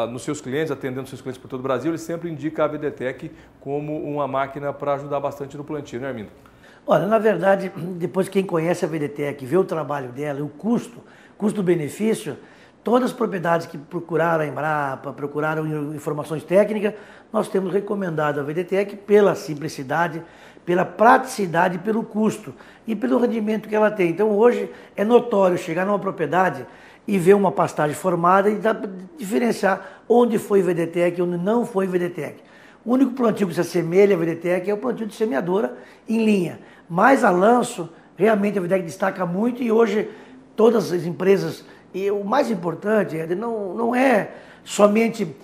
nos seus clientes, atendendo seus clientes por todo o Brasil, ele sempre indica a VDTEC como uma máquina para ajudar bastante no plantio, né, Armindo? Olha, na verdade, depois quem conhece a VDTEC, vê o trabalho dela e o custo-benefício, todas as propriedades que procuraram a Embrapa, procuraram informações técnicas, nós temos recomendado a VDTEC pela simplicidade, pela praticidade e pelo custo e pelo rendimento que ela tem. Então hoje é notório chegar numa propriedade e ver uma pastagem formada e diferenciar onde foi VDTEC e onde não foi VDTEC. O único plantio que se assemelha à VDTEC é o plantio de semeadora em linha. Mas a lanço, realmente a VDTEC destaca muito e hoje todas as empresas, e o mais importante não é somente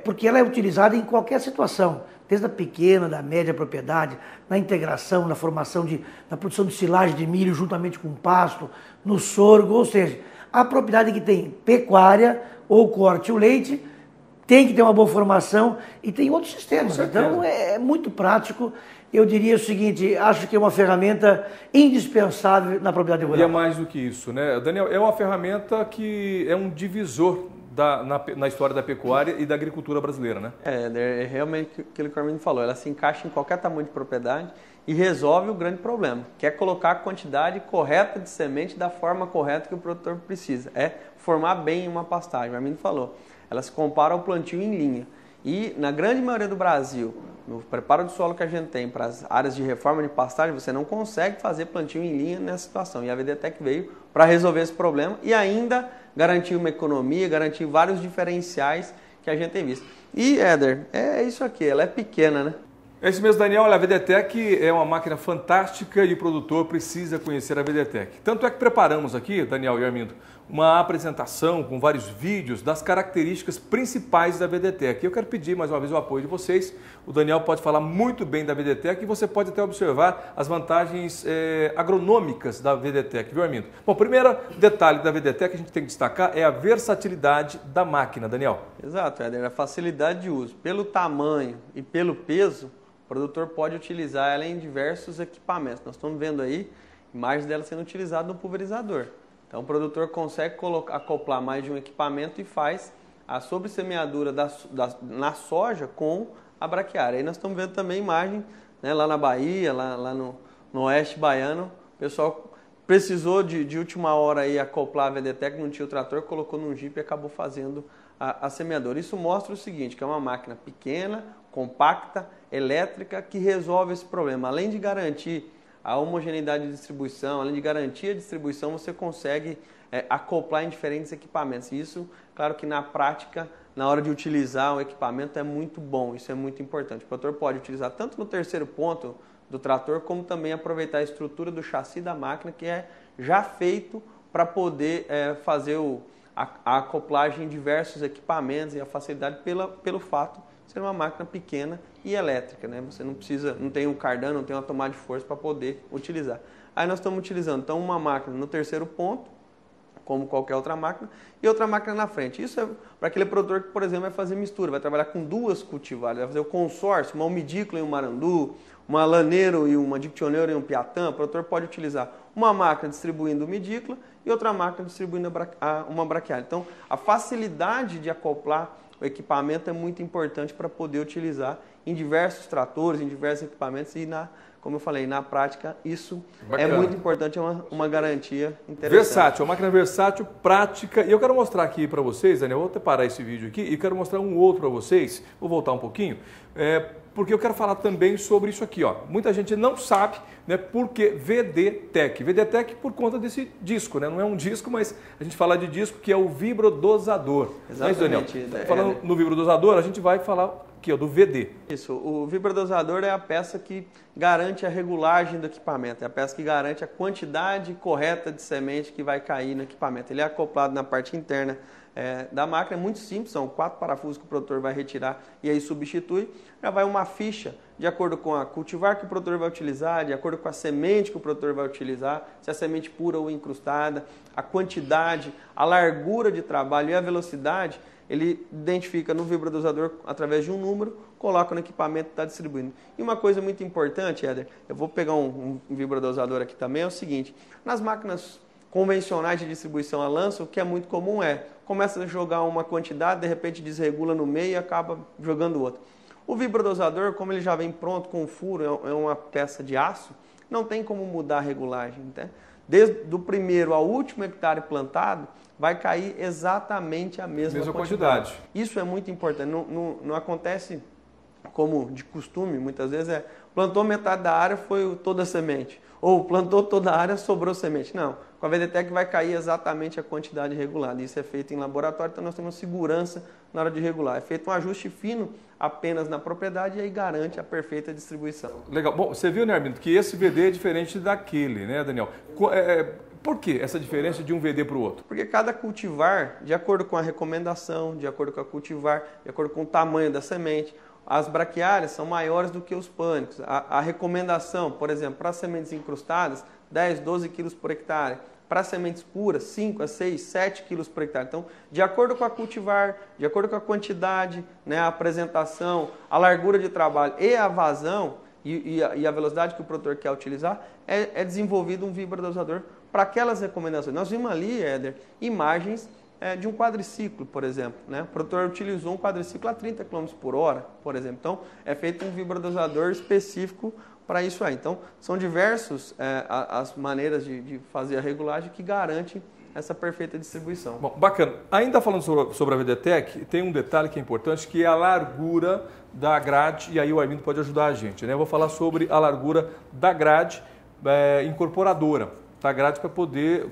porque ela é utilizada em qualquer situação, desde a pequena, da média propriedade, na integração, na formação na produção de silagem de milho juntamente com pasto, no sorgo, ou seja, a propriedade que tem pecuária ou corte o leite, tem que ter uma boa formação e tem outros sistemas. Então é muito prático. Eu diria o seguinte, acho que é uma ferramenta indispensável na propriedade rural. E é mais do que isso, né? Daniel, é uma ferramenta que é um divisor na história da pecuária e da agricultura brasileira, né? É realmente aquilo que o Armindo falou, ela se encaixa em qualquer tamanho de propriedade e resolve o grande problema, que é colocar a quantidade correta de semente da forma correta que o produtor precisa. É formar bem uma pastagem, o Armindo falou. Ela se compara ao plantio em linha. E na grande maioria do Brasil, no preparo do solo que a gente tem para as áreas de reforma de pastagem, você não consegue fazer plantio em linha nessa situação. E a VDTEC veio para resolver esse problema e ainda garantir uma economia, garantir vários diferenciais que a gente tem visto. E, Éder, é isso aqui, ela é pequena, né? É isso mesmo, Daniel. A VDTEC é uma máquina fantástica e o produtor precisa conhecer a VDTEC. Tanto é que preparamos aqui, Daniel e Armindo, uma apresentação com vários vídeos das características principais da VDTEC. Eu quero pedir mais uma vez o apoio de vocês. O Daniel pode falar muito bem da VDTEC e você pode até observar as vantagens agronômicas da VDTEC, viu, Armindo? Bom, o primeiro detalhe da VDTEC que a gente tem que destacar é a versatilidade da máquina, Daniel. Exato, Éder, a facilidade de uso. Pelo tamanho e pelo peso, o produtor pode utilizar ela em diversos equipamentos. Nós estamos vendo aí imagens dela sendo utilizada no pulverizador. Então o produtor consegue acoplar mais de um equipamento e faz a sobressemeadura na soja com a braquiária. Aí nós estamos vendo também imagem, né, lá na Bahia, lá no oeste baiano, o pessoal precisou de última hora aí acoplar a VDTEC, não tinha o trator, colocou num Jeep e acabou fazendo a semeadora. Isso mostra o seguinte, que é uma máquina pequena, compacta, elétrica, que resolve esse problema. Além de garantir a homogeneidade de distribuição, além de garantir a distribuição, você consegue acoplar em diferentes equipamentos. E isso, claro que na prática, na hora de utilizar o equipamento é muito bom, isso é muito importante. O produtor pode utilizar tanto no terceiro ponto do trator, como também aproveitar a estrutura do chassi da máquina, que é já feito para poder fazer a acoplagem em diversos equipamentos e a facilidade pelo fato de ser uma máquina pequena e elétrica, né? Você não tem um cardan, não tem uma tomada de força para poder utilizar. Aí nós estamos utilizando então uma máquina no terceiro ponto, como qualquer outra máquina, e outra máquina na frente. Isso é para aquele produtor que, por exemplo, vai fazer mistura, vai trabalhar com duas cultivares, vai fazer o consórcio, uma umidícola e um marandu, uma laneiro e uma dictioneiro e um piatã. O produtor pode utilizar uma máquina distribuindo umidícola e outra máquina distribuindo uma braquiária. Então, a facilidade de acoplar o equipamento é muito importante para poder utilizar em diversos tratores, em diversos equipamentos e, como eu falei, na prática isso é muito importante, é uma garantia interessante. Versátil, uma máquina versátil, prática. E eu quero mostrar aqui para vocês, Daniel, vou até parar esse vídeo aqui e quero mostrar um outro para vocês. Vou voltar um pouquinho, porque eu quero falar também sobre isso aqui. Ó. Muita gente não sabe, né, por que VDTEC. VDTEC por conta desse disco, né? Não é um disco, mas a gente fala de disco que é o vibrodosador. Exatamente. Não é isso, Daniel? Falando no vibrodosador, a gente vai falar aqui, ó, do VD. Isso, o vibrodosador é a peça que garante a regulagem do equipamento, é a peça que garante a quantidade correta de semente que vai cair no equipamento. Ele é acoplado na parte interna da máquina, é muito simples, são 4 parafusos que o produtor vai retirar e aí substitui. Já vai uma ficha de acordo com a cultivar que o produtor vai utilizar, de acordo com a semente que o produtor vai utilizar, se é semente pura ou incrustada, a quantidade, a largura de trabalho e a velocidade. Ele identifica no vibrodosador através de um número, coloca no equipamento e está distribuindo. E uma coisa muito importante, Éder, eu vou pegar um vibrodosador aqui também, é o seguinte: nas máquinas convencionais de distribuição a lanço, o que é muito comum começa a jogar uma quantidade, de repente desregula no meio e acaba jogando outra. O vibrodosador, como ele já vem pronto com o furo, é uma peça de aço, não tem como mudar a regulagem. Né? Desde o primeiro ao último hectare plantado, vai cair exatamente a mesma quantidade. Isso é muito importante. Não acontece como de costume, muitas vezes plantou metade da área, foi toda a semente. Ou plantou toda a área, sobrou semente. Não, com a VDTEC vai cair exatamente a quantidade regulada. Isso é feito em laboratório, então nós temos segurança na hora de regular. É feito um ajuste fino apenas na propriedade e aí garante a perfeita distribuição. Legal. Bom, você viu, né, Armindo, que esse VD é diferente daquele, né, Daniel? Por que essa diferença de um VD para o outro? Porque cada cultivar, de acordo com a recomendação, de acordo com a cultivar, de acordo com o tamanho da semente, as braquiárias são maiores do que os pânicos. A recomendação, por exemplo, para sementes incrustadas, 10, 12 quilos por hectare. Para sementes puras, 5 a 6, 7 quilos por hectare. Então, de acordo com a cultivar, de acordo com a quantidade, né, a apresentação, a largura de trabalho e a vazão e a velocidade que o produtor quer utilizar, é desenvolvido um vibrodosador para aquelas recomendações. Nós vimos ali, Éder, imagens de um quadriciclo, por exemplo. Né? O produtor utilizou um quadriciclo a 30 km por hora, por exemplo. Então, é feito um vibrodosador específico para isso aí. Então, são diversas as maneiras de fazer a regulagem que garante essa perfeita distribuição. Bom, bacana. Ainda falando sobre a VDTEC, tem um detalhe que é importante, que é a largura da grade, e aí o Armindo pode ajudar a gente. Né? Eu vou falar sobre a largura da grade incorporadora. A grade para poder,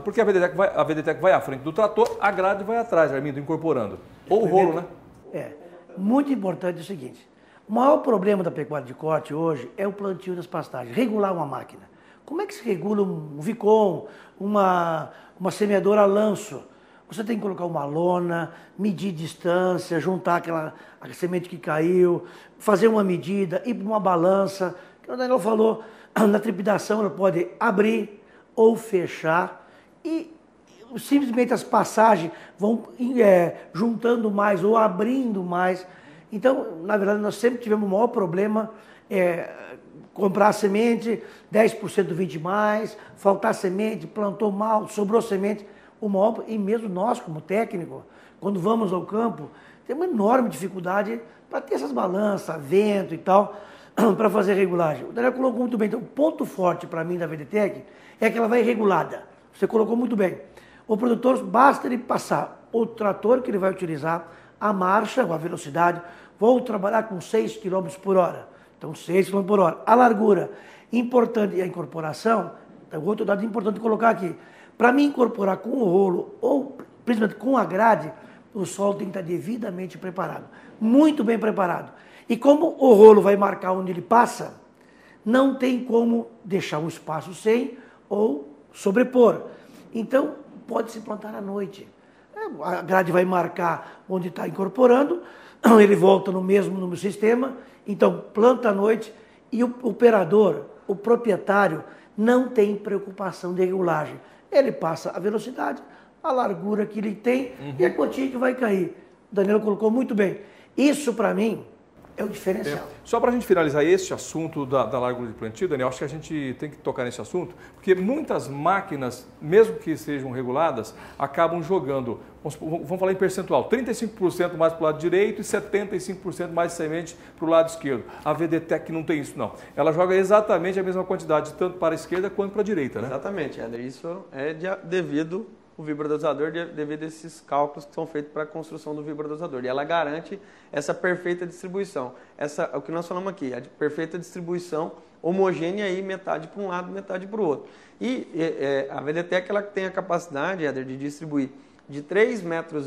porque a VDTEC vai à frente do trator, a grade vai atrás, Armindo, incorporando. Ou o rolo, né? Muito importante o seguinte: o maior problema da pecuária de corte hoje é o plantio das pastagens, regular uma máquina. Como é que se regula um Vicon, uma semeadora a lanço? Você tem que colocar uma lona, medir distância, juntar a semente que caiu, fazer uma medida, ir para uma balança. O Daniel falou, na trepidação ela pode abrir ou fechar e simplesmente as passagens vão juntando mais ou abrindo mais. Então, na verdade, nós sempre tivemos o maior problema, comprar semente, 10% 20 mais, faltar semente, plantou mal, sobrou semente. E mesmo nós, como técnico, quando vamos ao campo, temos uma enorme dificuldade para ter essas balanças, vento e tal, para fazer regulagem. O Daniel colocou muito bem. Então, o ponto forte para mim da VDTEC é que ela vai regulada. Você colocou muito bem. O produtor, basta ele passar o trator que ele vai utilizar, a marcha, a velocidade. Vou trabalhar com 6 km por hora. Então, 6 km por hora. A largura, importante, e a incorporação, é outro dado importante colocar aqui. Para mim incorporar com o rolo, ou principalmente com a grade, o solo tem que estar devidamente preparado. Muito bem preparado. E como o rolo vai marcar onde ele passa, não tem como deixar um espaço sem ou sobrepor. Então, pode-se plantar à noite. A grade vai marcar onde está incorporando, ele volta no mesmo sistema, então planta à noite e o operador, o proprietário, não tem preocupação de regulagem. Ele passa a velocidade, a largura que ele tem e a quantia que vai cair. O Danilo colocou muito bem. Isso, para mim, é o diferencial. Só para a gente finalizar esse assunto da largura de plantio, Daniel, acho que a gente tem que tocar nesse assunto, porque muitas máquinas, mesmo que sejam reguladas, acabam jogando, vamos falar em percentual, 35% mais para o lado direito e 75% mais semente para o lado esquerdo. A VDTEC não tem isso, não. Ela joga exatamente a mesma quantidade, tanto para a esquerda quanto para a direita, né? Exatamente, André. Isso é devido o vibrodosador, devido a esses cálculos que são feitos para a construção do vibrodosador. E ela garante essa perfeita distribuição. O que nós falamos aqui, a perfeita distribuição homogênea aí, metade para um lado, metade para o outro. E a VDTEC ela tem a capacidade, Éder, de distribuir de 3,5 metros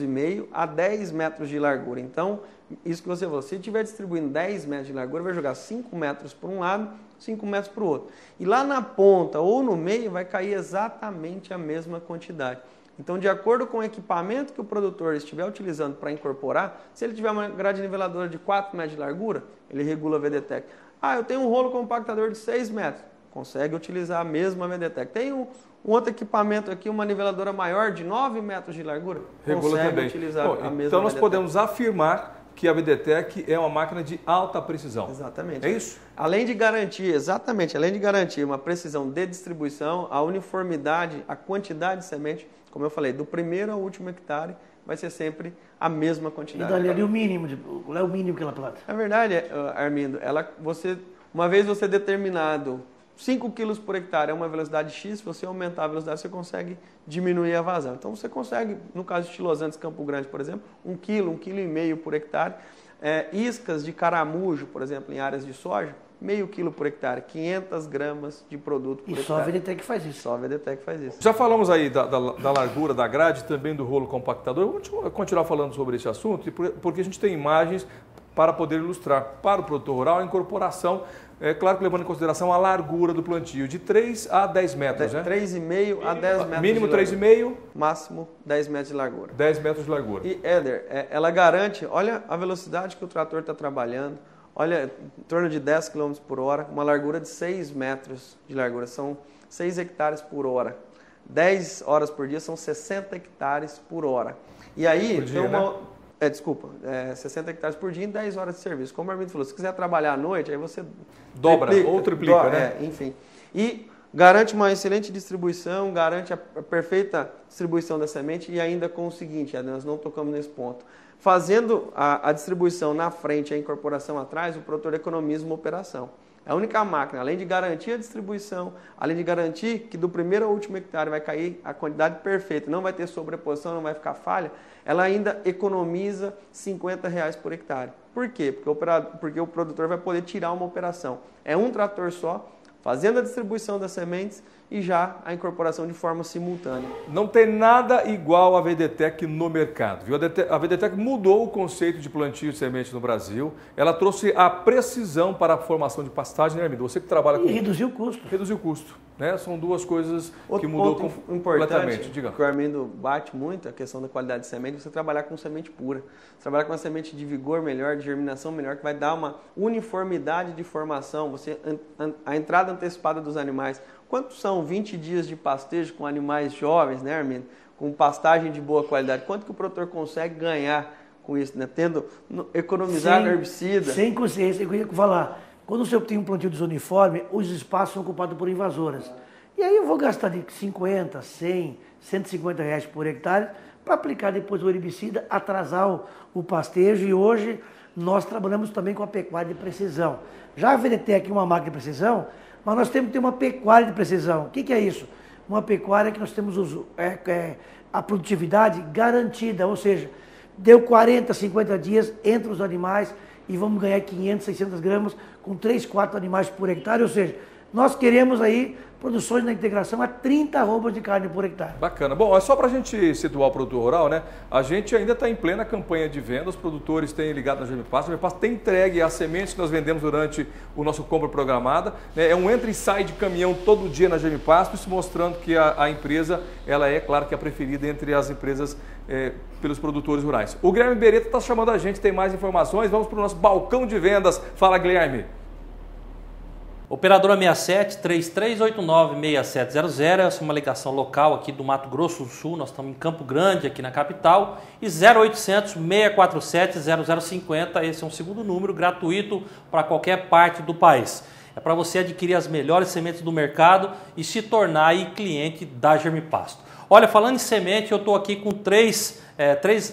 a 10 metros de largura. Então, isso que você falou, se estiver distribuindo 10 metros de largura, vai jogar 5 metros para um lado, 5 metros para o outro. E lá na ponta ou no meio vai cair exatamente a mesma quantidade. Então, de acordo com o equipamento que o produtor estiver utilizando para incorporar, se ele tiver uma grade niveladora de 4 metros de largura, ele regula a VDTEC. Ah, eu tenho um rolo compactador de 6 metros, consegue utilizar a mesma VDTEC. Tem um outro equipamento aqui, uma niveladora maior de 9 metros de largura, regula consegue também utilizar a mesma Então nós VDTEC. podemos afirmar que a VDTEC é uma máquina de alta precisão. Exatamente. É isso? Além de garantir, exatamente, além de garantir uma precisão de distribuição, a uniformidade, a quantidade de semente, como eu falei, do primeiro ao último hectare, vai ser sempre a mesma quantidade. E dali o mínimo, qual é o mínimo que ela planta? Na verdade, Armindo, uma vez você determinado 5 quilos por hectare é uma velocidade X, se você aumentar a velocidade, você consegue diminuir a vazão. Então, você consegue, no caso de Los Andes, Campo Grande, por exemplo, 1 quilo, 1,5 kg por hectare. Iscas de caramujo, por exemplo, em áreas de soja, meio quilo por hectare, 500 gramas de produto por hectare. E só a VDTEC faz isso. Só a VDTEC faz isso. Já falamos aí da largura da grade, também do rolo compactador. Vamos continuar falando sobre esse assunto, porque a gente tem imagens para poder ilustrar para o produtor rural a incorporação, claro que levando em consideração a largura do plantio, de 3 a 10 metros, né? 3,5 a 10 metros Mínimo de largura. 3,5. Máximo 10 metros de largura. 10 metros de largura. E, Éder, ela garante, olha a velocidade que o trator está trabalhando, olha, em torno de 10 km por hora, uma largura de 6 metros de largura, são 6 hectares por hora. 10 horas por dia são 60 hectares por hora. E aí, por dia, tem uma... né? 60 hectares por dia em 10 horas de serviço. Como o Armindo falou, se quiser trabalhar à noite, aí você dobra ou triplica, né? Enfim. E garante uma excelente distribuição, garante a perfeita distribuição da semente e ainda com o seguinte, nós não tocamos nesse ponto. Fazendo a distribuição na frente e a incorporação atrás, o produtor economiza uma operação. É a única máquina, além de garantir a distribuição, além de garantir que do primeiro ao último hectare vai cair a quantidade perfeita, não vai ter sobreposição, não vai ficar falha, ela ainda economiza R$50 por hectare. Por quê? Porque o produtor vai poder tirar uma operação. É um trator só, fazendo a distribuição das sementes e já a incorporação de forma simultânea. Não tem nada igual a VDTEC no mercado, viu? A VDTEC mudou o conceito de plantio de semente no Brasil. Ela trouxe a precisão para a formação de pastagem, né, Armindo? Você que trabalha com... E reduziu o custo. Reduziu o custo, né? São duas coisas Outro que mudou ponto completamente. Diga. Que o Armindo bate muito, a questão da qualidade de semente, você trabalhar com semente pura. Você trabalhar com uma semente de vigor melhor, de germinação melhor, que vai dar uma uniformidade de formação, a entrada antecipada dos animais. Quantos são 20 dias de pastejo com animais jovens, né, Armindo? Com pastagem de boa qualidade. Quanto que o produtor consegue ganhar com isso, né? Economizar herbicida. Sem consciência, eu ia falar. Quando você tem um plantio desuniforme, os espaços são ocupados por invasoras. E aí eu vou gastar de 50, 100, 150 reais por hectare para aplicar depois o herbicida, atrasar o pastejo. E hoje nós trabalhamos também com a pecuária de precisão. Já a VDTEC é uma máquina de precisão, mas nós temos que ter uma pecuária de precisão. O que é isso? Uma pecuária que nós temos a produtividade garantida, ou seja, deu 40, 50 dias entre os animais e vamos ganhar 500, 600 gramas com 3, 4 animais por hectare, ou seja, nós queremos aí produções na integração a 30 arrobas de carne por hectare. Bacana. Bom, é só para a gente situar o produtor rural, né? A gente ainda está em plena campanha de venda, os produtores têm ligado na Germipasto, a Germipasto tem entregue as sementes que nós vendemos durante o nosso compra programada, né? É um entra e sai de caminhão todo dia na Germipasto, isso mostrando que a empresa, ela é, claro, que a preferida entre as empresas pelos produtores rurais. O Guilherme Beretta está chamando a gente, tem mais informações, vamos para o nosso balcão de vendas. Fala, Guilherme. Operadora 67 3389-6700, essa é uma ligação local aqui do Mato Grosso do Sul, nós estamos em Campo Grande, aqui na capital, e 0800-647-0050, esse é um segundo número gratuito para qualquer parte do país. É para você adquirir as melhores sementes do mercado e se tornar aí cliente da Germipasto. Olha, falando em semente, eu estou aqui com três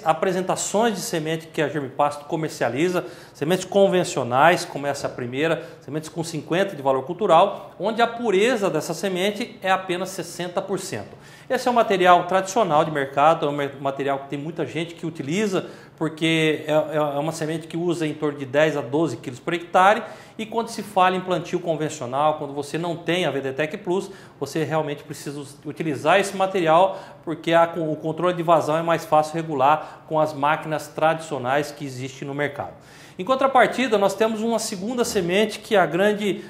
apresentações de semente que a Germipasto comercializa, sementes convencionais, como essa primeira, sementes com 50% de valor cultural, onde a pureza dessa semente é apenas 60%. Esse é um material tradicional de mercado, é um material que tem muita gente que utiliza, porque é uma semente que usa em torno de 10 a 12 quilos por hectare, e quando se fala em plantio convencional, quando você não tem a VDTEC Plus, você realmente precisa utilizar esse material material, porque o controle de vazão é mais fácil regular com as máquinas tradicionais que existem no mercado. Em contrapartida, nós temos uma segunda semente que é a grande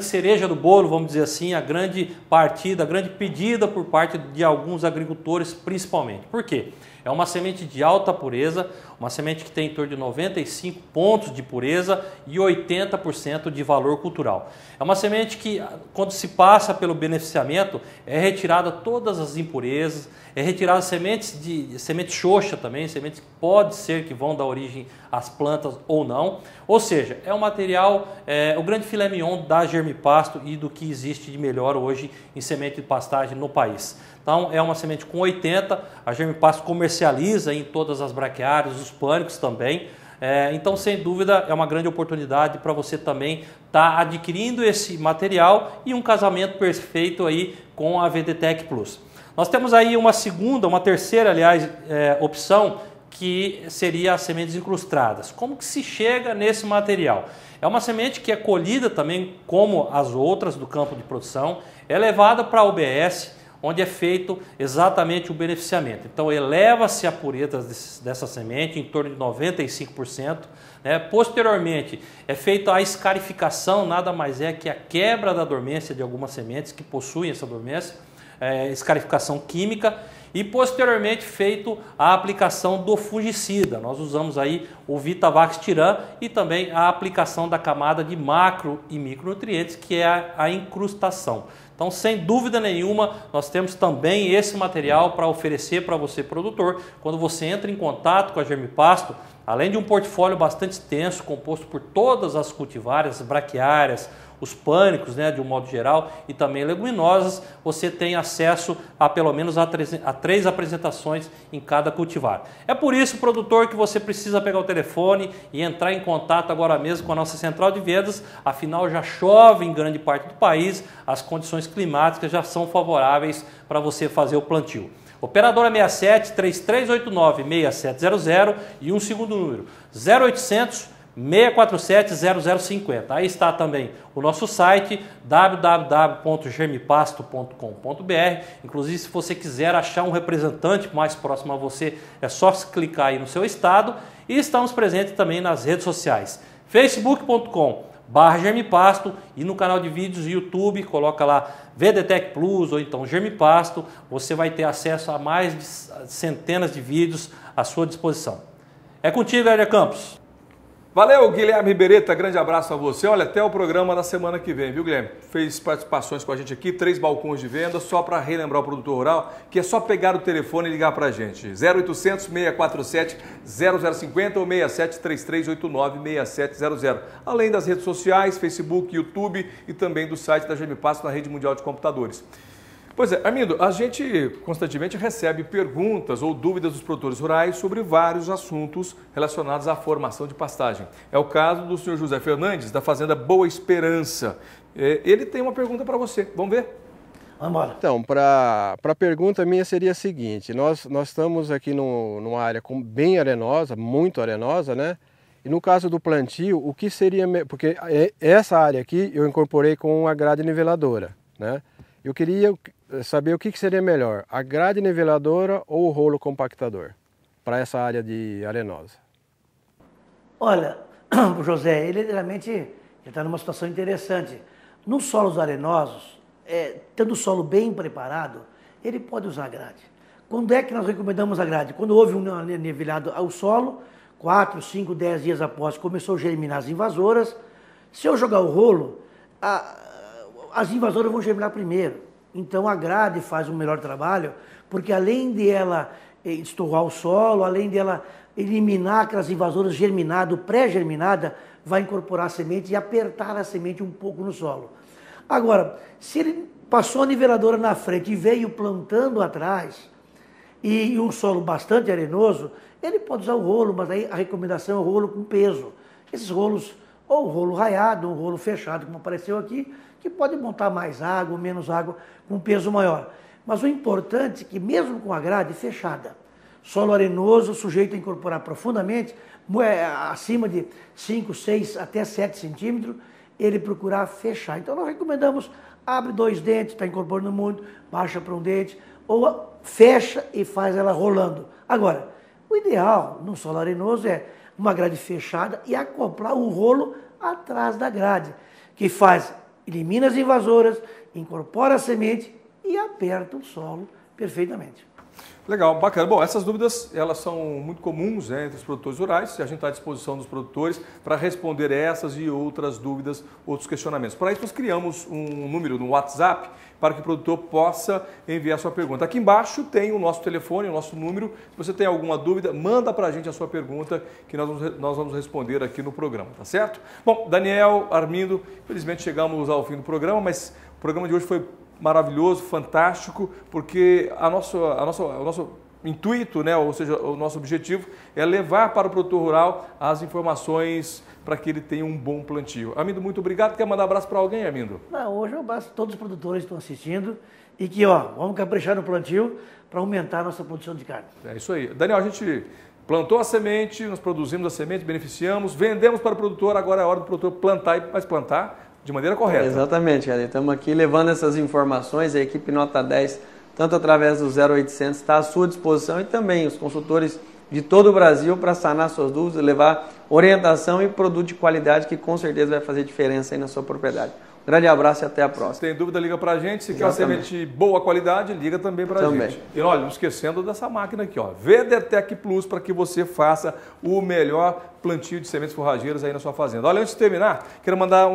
cereja do bolo, vamos dizer assim, a grande partida, a grande pedida por parte de alguns agricultores principalmente. Por quê? É uma semente de alta pureza, uma semente que tem em torno de 95 pontos de pureza e 80% de valor cultural. É uma semente que, quando se passa pelo beneficiamento, é retirada todas as impurezas, é retirada semente xoxa também, sementes que pode ser que vão dar origem às plantas ou não. Ou seja, é um material, o grande filé mignon da Germipasto e do que existe de melhor hoje em semente de pastagem no país. Então é uma semente com 80, a Germipasto comercializa em todas as braquiárias, os pânicos também. Então, sem dúvida, é uma grande oportunidade para você também estar adquirindo esse material e um casamento perfeito aí com a VDTEC Plus. Nós temos aí uma terceira, aliás, opção, que seria as sementes incrustadas. Como que se chega nesse material? É uma semente que é colhida também como as outras do campo de produção, é levada para a UBS, onde é feito exatamente o beneficiamento. Então eleva-se a pureza dessa semente em torno de 95%. Posteriormente é feita a escarificação, nada mais é que a quebra da dormência de algumas sementes que possuem essa dormência, escarificação química, e posteriormente feito a aplicação do fungicida. Nós usamos aí o Vitavax Tiran e também a aplicação da camada de macro e micronutrientes, que é a incrustação. Então, sem dúvida nenhuma, nós temos também esse material para oferecer para você, produtor, quando você entra em contato com a Germipasto, além de um portfólio bastante extenso, composto por todas as cultivares, braquiárias, os pânicos, de um modo geral, e também leguminosas, você tem acesso a pelo menos a 3 apresentações em cada cultivar. É por isso, produtor, que você precisa pegar o telefone e entrar em contato agora mesmo com a nossa central de vendas, afinal já chove em grande parte do país, as condições climáticas já são favoráveis para você fazer o plantio. Operadora 67 3389 6700 e um segundo número 0800 647 0050. Aí está também o nosso site www.germipasto.com.br. Inclusive, se você quiser achar um representante mais próximo a você, é só clicar aí no seu estado. E estamos presentes também nas redes sociais, facebook.com/Germipasto e no canal de vídeos YouTube, coloca lá VDTEC Plus ou então Germipasto, você vai ter acesso a mais de centenas de vídeos à sua disposição. É contigo, Éder Campos. Valeu, Guilherme Ribeireta, grande abraço a você. Olha, até o programa da semana que vem, viu, Guilherme? Fez participações com a gente aqui, 3 balcões de venda, só para relembrar o produtor rural, que é só pegar o telefone e ligar para a gente. 0800 647 0050 ou 67 3389 6700. Além das redes sociais, Facebook, YouTube e também do site da Germipasto na Rede Mundial de Computadores. Pois é, Armindo, a gente constantemente recebe perguntas ou dúvidas dos produtores rurais sobre vários assuntos relacionados à formação de pastagem. É o caso do senhor José Fernandes, da Fazenda Boa Esperança. Ele tem uma pergunta para você, vamos ver? Vamos embora. Então, para a pergunta minha seria a seguinte, nós estamos aqui numa área bem arenosa, muito arenosa, né? E no caso do plantio, o que seria... Porque essa área aqui eu incorporei com a grade niveladora, né? Eu queria saber o que seria melhor, a grade niveladora ou o rolo compactador para essa área de arenosa. Olha, o José, ele realmente está numa situação interessante. Nos solos arenosos, tendo o solo bem preparado, ele pode usar a grade. Quando é que nós recomendamos a grade? Quando houve um nivelado ao solo, 4, 5, 10 dias após começou a germinar as invasoras. Se eu jogar o rolo, as invasoras vão germinar primeiro. Então a grade faz um melhor trabalho, porque além de ela estorrar o solo, além de ela eliminar aquelas invasoras germinadas, pré-germinada, vai incorporar a semente e apertar a semente um pouco no solo. Agora, se ele passou a niveladora na frente e veio plantando atrás, e um solo bastante arenoso, ele pode usar o rolo, mas aí a recomendação é o rolo com peso. Esses rolos, ou o rolo raiado, ou o rolo fechado, como apareceu aqui, que pode montar mais água, menos água, com peso maior. Mas o importante é que mesmo com a grade fechada, solo arenoso, sujeito a incorporar profundamente, acima de 5, 6 até 7 centímetros, ele procurar fechar. Então nós recomendamos, abre 2 dentes, está incorporando muito, baixa para um dente, ou fecha e faz ela rolando. Agora, o ideal no solo arenoso é uma grade fechada e acoplar o rolo atrás da grade, que elimina as invasoras, incorpora a semente e aperta o solo perfeitamente. Legal, bacana. Bom, essas dúvidas, elas são muito comuns, né, entre os produtores rurais, e a gente está à disposição dos produtores para responder essas e outras dúvidas, outros questionamentos. Para isso, nós criamos um número no WhatsApp para que o produtor possa enviar sua pergunta. Aqui embaixo tem o nosso telefone, o nosso número. Se você tem alguma dúvida, manda para a gente a sua pergunta, que nós vamos responder aqui no programa, tá certo? Bom, Daniel, Armindo, infelizmente chegamos ao fim do programa, mas o programa de hoje foi maravilhoso, fantástico, porque o nosso intuito, né, ou seja, o nosso objetivo é levar para o produtor rural as informações para que ele tenha um bom plantio. Armindo, muito obrigado. Quer mandar um abraço para alguém, Armindo? Não, hoje eu abraço todos os produtores que estão assistindo e que, vamos caprichar no plantio para aumentar a nossa produção de carne. É isso aí. Daniel, a gente plantou a semente, nós produzimos a semente, beneficiamos, vendemos para o produtor, agora é a hora do produtor plantar, mas plantar de maneira correta. Exatamente, galera. Estamos aqui levando essas informações, a equipe Nota 10, tanto através do 0800, está à sua disposição, e também os consultores de todo o Brasil para sanar suas dúvidas, levar orientação e produto de qualidade que com certeza vai fazer diferença aí na sua propriedade. Um grande abraço e até a próxima. Se tem dúvida, liga para a gente. Se quer uma semente de boa qualidade, liga também para a gente. E olha, não esquecendo dessa máquina aqui, VDTEC Plus, para que você faça o melhor plantio de sementes forrageiras aí na sua fazenda. Olha, antes de terminar, quero mandar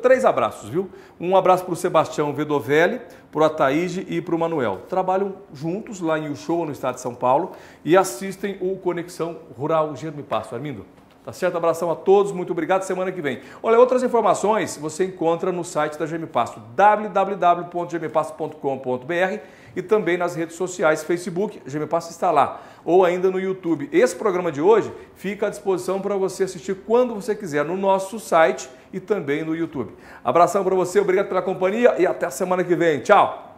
3 abraços, viu? Um abraço para o Sebastião Vedovelli, para o Ataíde e para o Manuel. Trabalham juntos lá em Uchoa, no estado de São Paulo, e assistem o Conexão Rural Germipasto. Armindo? Tá certo? Abração a todos, muito obrigado, semana que vem. Olha, outras informações você encontra no site da Germipasto, www.germipasto.com.br, e também nas redes sociais, Facebook, Germipasto está lá, ou ainda no YouTube. Esse programa de hoje fica à disposição para você assistir quando você quiser, no nosso site e também no YouTube. Abração para você, obrigado pela companhia e até a semana que vem. Tchau!